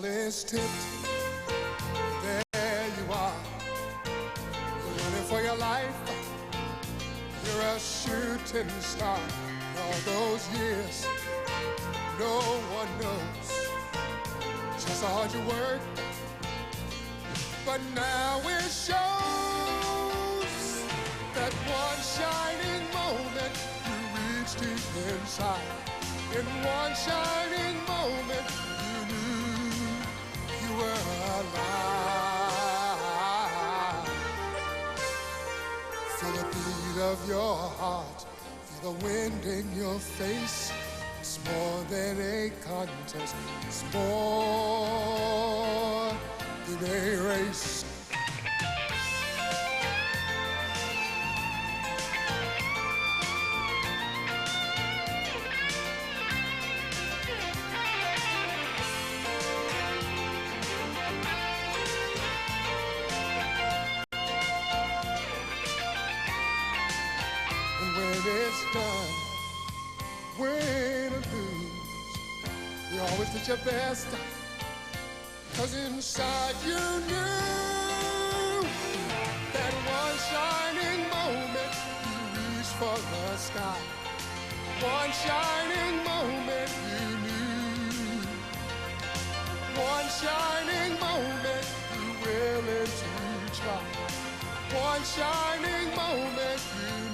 Is tipped, there you are. You're running for your life. You're a shooting star. And all those years, no one knows just how hard you work. But now it shows that one shining moment you reached deep inside. In one shining moment, we're alive. Feel the beat of your heart, feel the wind in your face. It's more than a contest, it's more than a race. It's done, win or lose, you always did your best, 'cause inside you knew that one shining moment you reached for the sky. One shining moment you knew. One shining moment you willing to try. One shining moment you knew.